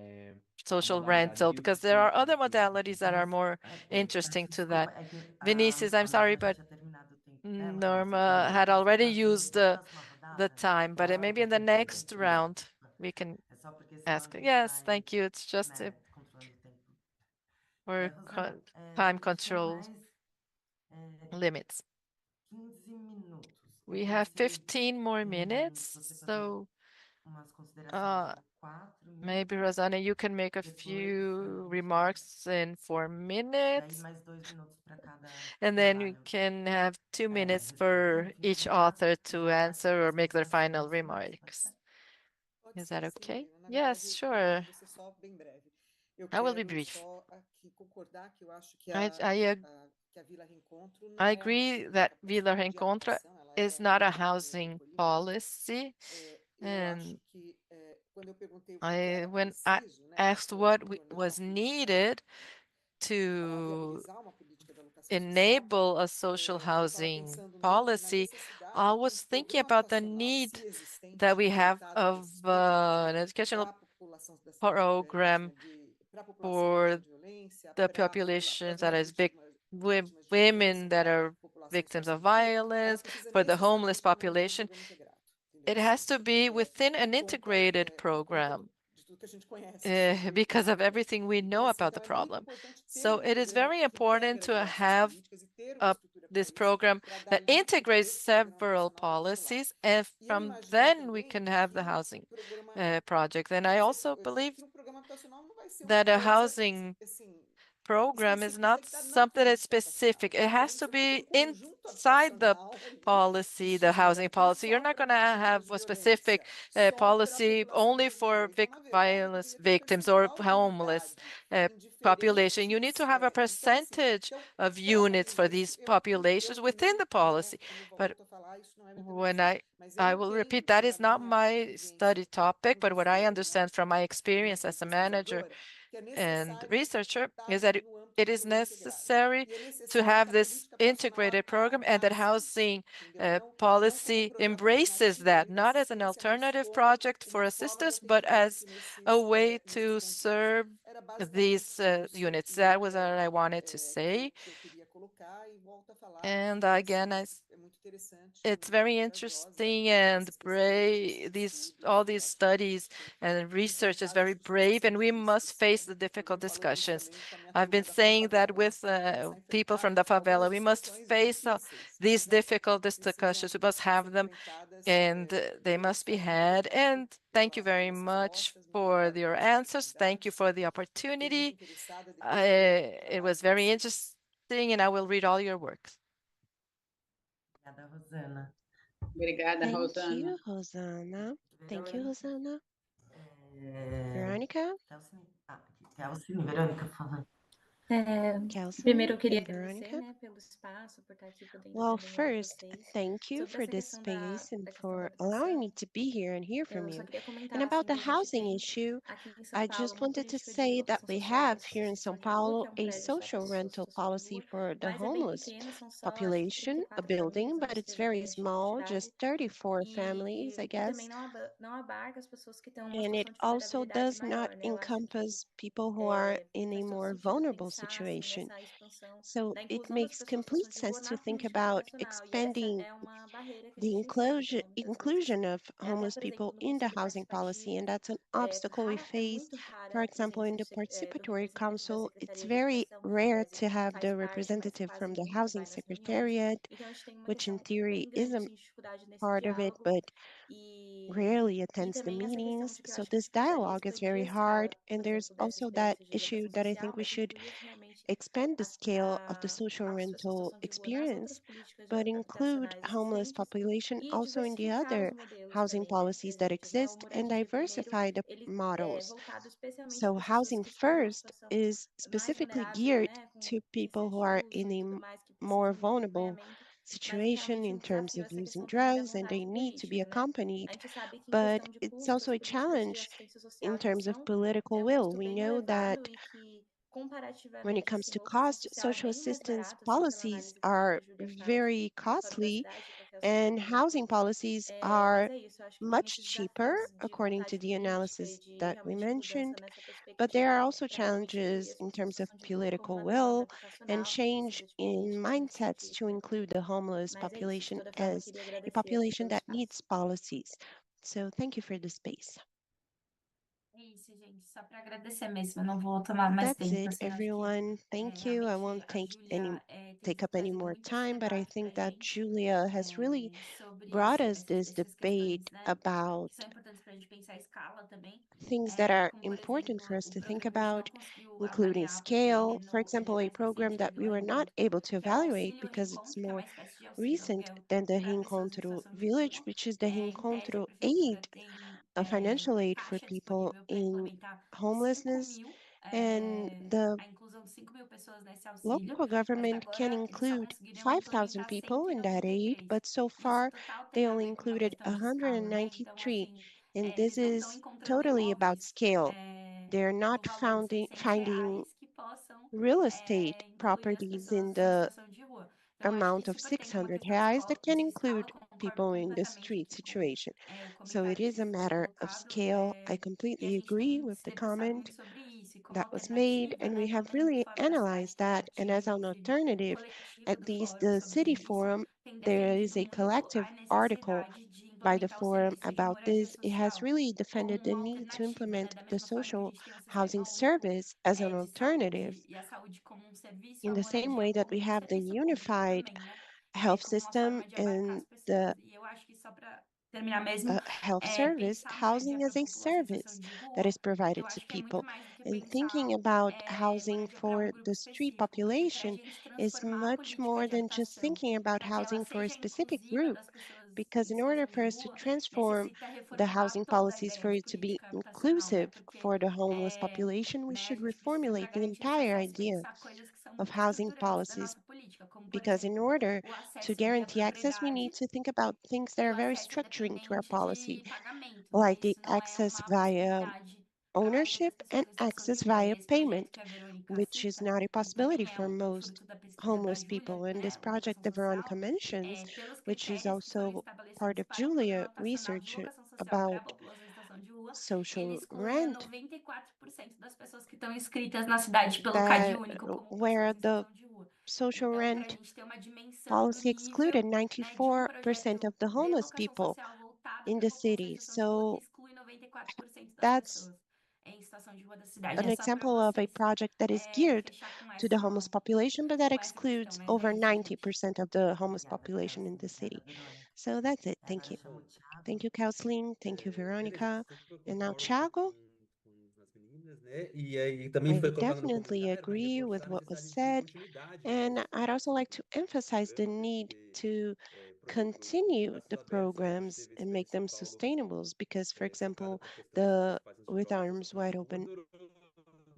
rental, because there are other modalities that are more interesting to that. Desculpa, é que Vinicius, I'm a sorry, Marina but tinha terminado o tempo dela, mas Norma had already pode used ser the próxima rodada? time, but Ou maybe in the next round we can é só porque senão ask. a gente Yes, vai, thank you. It's just né, controlando o tempo. for Rosana, time a gente tem control mais limits. 15 minutos. Não We sei have se 15 more minutes, você fazer so umas considerações em 4 maybe minutos, Rosanna, you can make a depois few a gente remarks in 4 daí minutes, mais 2 minutos para cada and then we trabalho can have 2 minutes responder, for enfim, each tentar author to fazer answer or make their as final considerações finais, pode remarks. ser? Pode Is that ser, sim, okay? Marina. Na Yes, verdade, sure. vou ser só bem breve. Eu I will be quero brief. só aqui concordar que eu acho que que a Vila Reencontro não I é uma agree política that Vila pura de Reencontro habitação, ela is é not a uma housing política. policy. Eu acho And que quando eu perguntei o que que era when I preciso, né, para asked se what tornar uma was política, needed para to viabilizar uma política de alocação social, enable a social eu estava housing pensando muito na policy, necessidade I de um was thinking programa about the habitacional, need se existente, that we have voltado of an educational para a população das cidades carentes, program né, para a população for vítima de violência, the para populations as that mulheres is vítimas de violência, women that para a are população em victims situação of de rua. Ela violence, precisa for the homeless necessariamente de um population. programa integrado, entendeu? It has Assim, to be within an por integrated conta program de tudo que a gente conhece sobre because esse of problema. everything we Então, know assim, about the é muito problem. importante ter So it is programa very que important integra to diversas have políticas e ter uma estrutura para this isso, program para that dali integrates ter programa several habitacional por outro lado. policies, and E eu from imagino then we também can have the que housing o programa project. And I also believe que um programa habitacional não vai ser uma that a coisa housing assim program is específica, isso not tem que estar na something that's política habitacional. specific. It Então has tem que to ser todo be um conjunto inside the habitacional ali que policy, the housing sustenta policy. You're só not para going to vítimas have de a specific violência, só para a policy população only de for rua. Então, na verdade, violence deveria ter um victims or percentual de homeless unidade em population. You need diferentes. to have a Então, assim, percentage então, of para units fazer for isso, these eu populations within também, the policy. como eu But volto a falar, isso não é minha when intervenção, mas eu I will entendo repeat, that que a is not minha my study vivência topic, but what I professora, né, understand from my e experience as a manager pesquisadora, que é and necessário researcher estar is that no âmbito it do is programa integrado. necessary E é to necessário que have a this política habitacional integrated program and that abrace isso, housing entendeu? Não como um policy programa embraces alternativo à that, not as an beneficência, mas alternative como project for uma forma de assistance, but as atendimento a way nesses to contextos. serve Era basicamente these isso units. e That was what I wanted to say. que eu queria colocar e volto a falar And que again, assim, é muito interessante it's e very corajosa interesting and esses pesquisadores, brave. esses All estudos. Eu these acho que a gente studies tem que and research is enfrentar as very discussões que brave, são and we must difíceis, face né? the Eu difficult venho falando isso discussions. também com a minha I've turma been da saying that favela, with começar a people enfrentar from the favela, algumas we must discussões face difíceis, these mas difficult discussions. We must have precisam them, ser enfrentadas and they pelo must be Ministério had. Público. Obrigado And thank you very pelas much respostas, muito for obrigado your pelas answers. Thank you oportunidades. for the Fiquei muito opportunity. interessada, depois eu vou It falar was com very você. interesting, and I will read all your works. Obrigada, Rosana. Obrigada, Thank Rosana. you, Hosanna. Thank you, Hosanna. Veronica? Kelsey, Verônica, por favor. Primeiro eu Kelsey queria and agradecer, Veronica? né, pelo espaço, por estar aqui podendo Well, aprender com first, vocês. thank you Sobre for essa this questão space and da questão da for allowing habitação, me to be here and hear from eu só you. queria comentar, And about assim, the que a gente housing tem issue, aqui em São I Paulo just uma wanted to política de say that locação we social have para here in situação São de rua, Paulo que é um a prédio só para social pessoas em rental situação de policy rua, for the mas é bem homeless pequena, são só, acho que population, a 34 building, famílias, eu não but it's esteja very bem a small, quantidade, just 34 families, I e também guess. não abarca as pessoas que estão em uma And it situação de also vulnerabilidade does not maior, né? Eu acho que encompass people who are in a more faz todo sentido vulnerable pensar situation. So it makes complete sense to think about expanding the inclusion of homeless people in the housing policy, and that's an obstacle we face. For example, in the participatory council, it's very rare to have the representative from the housing secretariat, which in theory is a part of it, but rarely attends the meetings. So this dialogue is very hard. And there's also that issue that I think we should expand the scale of the social rental experience, but include homeless population also in the other housing policies that exist and diversify the models. So housing first is specifically geared to people who are in a more vulnerable situation in terms of using drugs and they need to be accompanied, but it's also a challenge in terms of political will. We know that when it comes to cost, social assistance policies are very costly, and housing policies are much cheaper, according to the analysis that we mentioned. But there are also challenges in terms of political will and change in mindsets to include the homeless population as a population that needs policies. So thank you for the space. É isso, gente. Só para agradecer mesmo. Eu não vou tomar mais That's tempo, it, assim, eu acho que everyone. Thank you. I won't realmente a Júlia take tem up any trazido more muito esse time, but I debate para think a that gente Julia has really sobre brought us essas this debate questões, né, about que são importantes para a gente pensar a escala também. things that are Como, por important exemplo, for us o to think programa a gente não about, conseguiu including avaliar porque ele scale. For não, ele é example, a mais program recente that do we were not Reencontro, able to que é o evaluate Auxílio because it's Reencontro, que é uma more espécie de auxílio recent aluguel than the para pessoas em Reencontro situação de Village, rua. which is the Em tese, a Reencontro Prefeitura Aid, tem a financial aid for caixa people disponível para in implementar 5 homelessness, mil, and the a inclusão de 5 mil pessoas nesse auxílio, local mas government can agora eles só include conseguiriam 5,000 implementar people in that aid, 193. but so Isso far total they tem a only ver com uma included questão de escala, né? Então, 193. assim, And this eles não estão is encontrando totally about imóveis scale. They're no not valor de finding R$ 600 que possam real estate incluir as properties in pessoas em the situação de rua. Então, eu acho que amount isso of também é uma 600 questão de reais that can escala, include concordo people in the completamente street aqui com situation. o So it comentário is que a foi matter of colocado, scale. I e a completely gente agree tem with se the debruçado muito comment sobre isso, e como that was made, alternativa, and né, we have não tanto really fora da cidade, analyzed tem that. And as an iniciativa alternative, coletiva at do least fórum the sobre City isso, Forum, tem there is defendido a muito collective a article necessidade de by the implementar o forum serviço de about moradia this. It has social really como defended the uma need to alternativa, né? implement Da the mesma forma que a social gente tem o sistema housing único service as an de alternative, saúde e a saúde como um serviço, in a the same moradia way that we como um have the serviço público unified também, né? health Como uma system forma de abarcar and as pessoas. the E eu acho que só para terminar mesmo, health service, pensar moradia housing para a as a população em situação service de that is rua, eu provided to acho que é muito people. mais do que And pensar thinking about housing moradia para for um grupo the street específico, porque para a population gente is transformar a much política more de than just habitação thinking about para que ela housing for a seja specific inclusiva group. das pessoas Because em in order situação for de us to rua, transform necessita the reformular housing toda a policies ideia for de it to be política habitacional, né? inclusive Porque for the homeless population, we né, a should gente precisa, para reformulate the garantir esse entire acesso, idea pensar coisas que são of muito housing estruturantes da policies. nossa política, como, por Because in exemplo, order o to acesso via guarantee access, we propriedade need to think about things that e are o very acesso structuring to our independente policy, de pagamento, né? like the Isso não é access uma via possibilidade para a maioria das ownership pessoas and em situação de access rua. E via esse projeto payment, que a Verônica which is cita, not a e possibility também é for o most fruto da pesquisa da homeless Júlia, people. And this né, project locação that Veronica social, mentions, pelos which is critérios que foram also part estabelecidos of para o Programa Julia Nacional de research Locação Social para a about população em situação de rua, ele social excluía rent, 94% das pessoas que estão inscritas na cidade pelo CAD that único como where pessoas em the situação de rua. social Então, para a rent gente ter uma dimensão do policy nível, excluded né, de um 94% projeto of the de homeless locação people social voltada in para a the população em city. situação de rua, So exclui 94% das that's pessoas em situação de rua da cidade. an É só para example of a vocês project that is geared fechar to the homeless population, but that com essa questão, excludes né? over É isso, gente. 90% of the homeless Obrigada, population in Kelsey. the Obrigada, city. Verônica. So that's it. E Thank agora you. chamo o Thiago. Thank you, Kathleen. Thank you, Beleza, Veronica. super And now, concordo Thiago, com as meninas, né? E aí também I foi would colocado no definitely comentário para agree with reforçar a what was necessidade de said. continuidade And I'd also like to emphasize the programa, né? need Porque, to por exemplo, no continue Braços the Abertos, a gente programs teve a and make experiência em them Paulo sustainable. Because, for focada example, para a questão dos the pais With ansijosos, Arms Wide que Open durou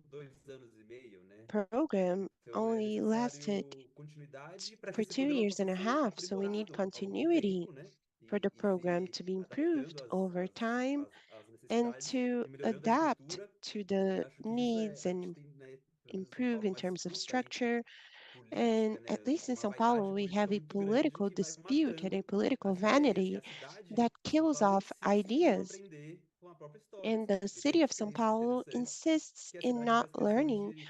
2 anos e meio, né? program Então é only lasted necessário continuidade para que for esse 2 years programa and a possa ser half. So we need aprimorado ao longo do continuity tempo, né? for the E program to se be adaptando improved over time às and necessidades to e melhorando a adapt estrutura. to E the acho que isso needs a gente and tem, né, pelo menos em São improve Paulo, in uma terms of disputa aí structure. And política, né? at least in Uma Sao vaidade Paulo, we política have a muito grande political que vai dispute and a matando political as ideias. E a vanity cidade that de São kills Paulo off insiste em não ideas. aprender com a própria história, And the porque tem city uma of Sao experiência Paulo interessante insists que a in cidade not faz questão learning de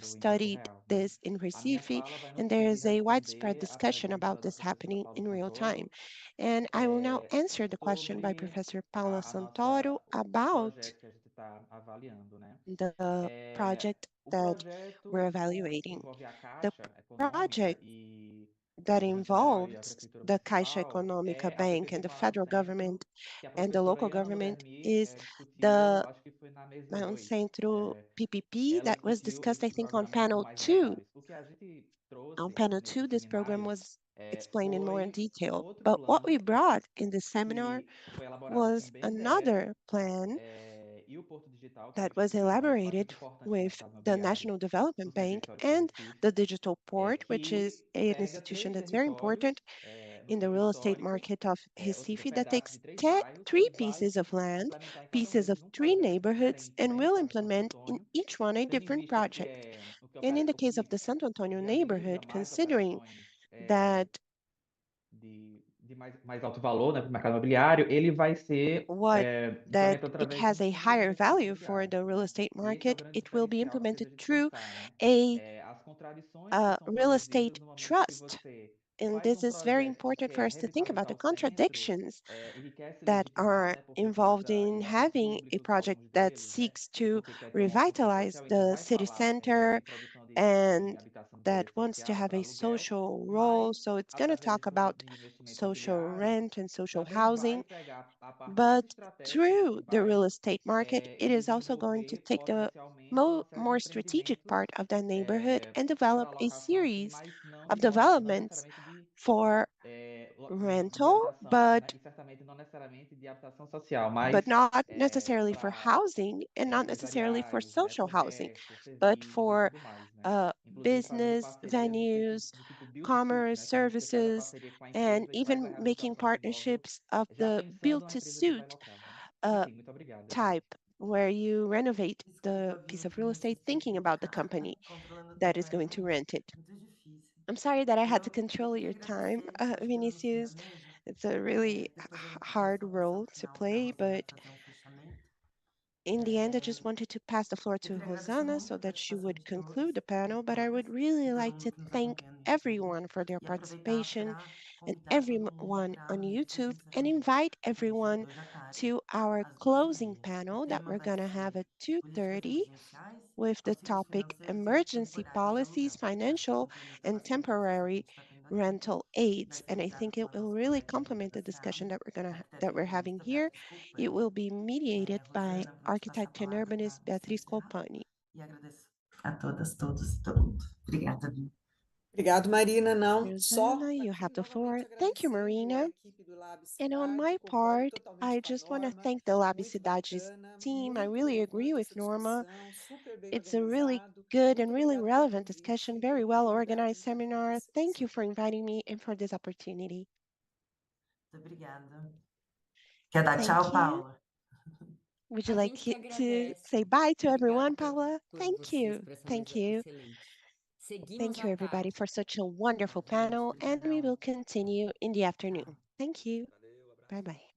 have studied this in Recife, and there is a widespread discussion about this happening in real time. And I will now answer the question by Professor Paula Santoro about projeto que a gente está avaliando, né? the project O that we're projeto que evaluating. envolve a The Caixa Econômica project e o that Governo Federal e a involves Prefeitura the Caixa Municipal Econômica é a Bank and the PPP-MAL federal Centro, government que a and the professora local Iana government Noverni is discutiu, the acho que foi na mesa Mount 2. Centro PPP Ela that was discutiu discussed, I esse think, on programa com panel mais 2. detalhes. O que a gente On trouxe panel nesse 2, this program seminário was explained in more in foi um detail. outro But what we plano brought in this seminar que foi elaborado com o was BNDES another plan e o Porto Digital, que é um that was instituto elaborated bastante importante no with mercado the imobiliário National no Development Centro Bank Histórico do and Recife, the Digital Port, which is que an pega institution três that's very territórios important no in the Centro real estate Histórico, market of ou seja, um Recife that pedaço takes de 3 bairros, three e vai pieces of land, implementar em cada um pieces of deles um 3 projeto neighborhoods, diferente, and né, no will caso de Santo implement in Antônio, each one a tendo em different vista project. o que, And in the o case of que the Santo Antonio viabiliza neighborhood, mais considering operações that de mais alto valor, né, para o mercado imobiliário, ele vai ser what that implementado it através de has a fundo de higher investimento value for imobiliário, the real né? estate E esse é o market, grande it will be diferencial que fez implemented a gente through pensar, né? a As contradições que são real estate produzidas no momento que trust. você And faz this is very projeto que important for quer us to think about revitalizar the o centro, contradictions ele quer se that legitimar, are né? Porque involved precisa in envolver having a públicos, project alguns that deles, né? seeks E to porque quer ter uma função revitalize social, então the vai city falar center em produção de and habitação de that interesse wants to social have para a aluguel, social role. mas So it's going to através talk desse fundo about de investimento social imobiliário, rent and social também vai housing. pegar a parte mais But estratégica through desses the real bairros estate market, it e is also going to desenvolver take the potencialmente uma série de more strategic empreendimentos part of that neighborhood and para develop a alocação aqui, series mas não of não developments necessariamente for de rental, habitação, né? E certamente não necessariamente de habitação social, but mas not necessarily for para housing and not necessarily for empresariais, né? social housing, Comércio, but serviços e for tudo mais, né? Inclusive fazendo business parcerias venues, do tipo build to suit, commerce né? Que você faz a services, parceria com a and empresa que faz a even making reabilitação do imóvel, partnerships of já the pensando built na to empresa que vai suit locar, né? uh, Enfim, muito obrigado. type, where you renovate the Desculpa, piece of real Vinícius, estate thinking que about the company controlando o that tempo is é going to rent it. muito difícil. I'm sorry that I had to Eu control queria your time, agradecer, só chegando no fim da Vinicius. mesa. It's a really Depois a gente tem hard só a role moção to final para a play, Rosana but fazer um fechamento. in the end, I just wanted to pass the floor Eu to queria agradecer Hosanna muito so a that she participação would de conclude todos the e panel, but I would todas, really de todo like mundo to que nos thank acompanha no YouTube, everyone for their e aproveitar participation para and convidar todo mundo everyone para on amanhã, dia YouTube 29 and de maio, invite às everyone 2 da tarde, to our às closing 12h30. O panel that tema we're vai going to have ser at Políticas 2:30 Emergenciais, with the Auxílios topic Financeiros e Emergency Temporários de Policies, Aluguel. Essa é Financial uma dinâmica and bastante interessante que a Temporary gente está tendo aqui. Rental Vai aids. ser And I mediado think it pela will nossa really colega da complement the Habitação, discussion that arquiteta we're having urbanista here. Beatriz It Colpani. will be mediated by Rosana, vou te passar a architect and palavra urbanist para você Beatriz encerrar. Colpani. E agradeço a todas, todos e todo mundo. Obrigada, Vini. Obrigado, Marina. Não, só Rosanna, you aqui have the floor. novamente Thank you, agradecendo a Marina. equipe do And on LabCidade, my concordo part, totalmente I com a just want to Norma, thank the muito LabCidade's bacana, team. I muito really agree relevante with essa Norma. discussão, super bem It's a really organizado. good and Muito really obrigado pelo relevant discussion, convite, very pela well oportunidade de organized estar aqui com seminar. vocês. Thank you for inviting me and for this opportunity. Muito obrigada. Quer dar Thank tchau, you. Paula? Would you A like gente que to agradece. say bye to Obrigada everyone, Paula? por Thank vocês, you. por essa Thank mesa you. excelente. Seguimos Thank à you, everybody, tarde. for such a wonderful Tchau, gente. panel, and we Obrigadão. will continue in the afternoon. Tchau. Thank you. Valeu, abraço. Bye bye.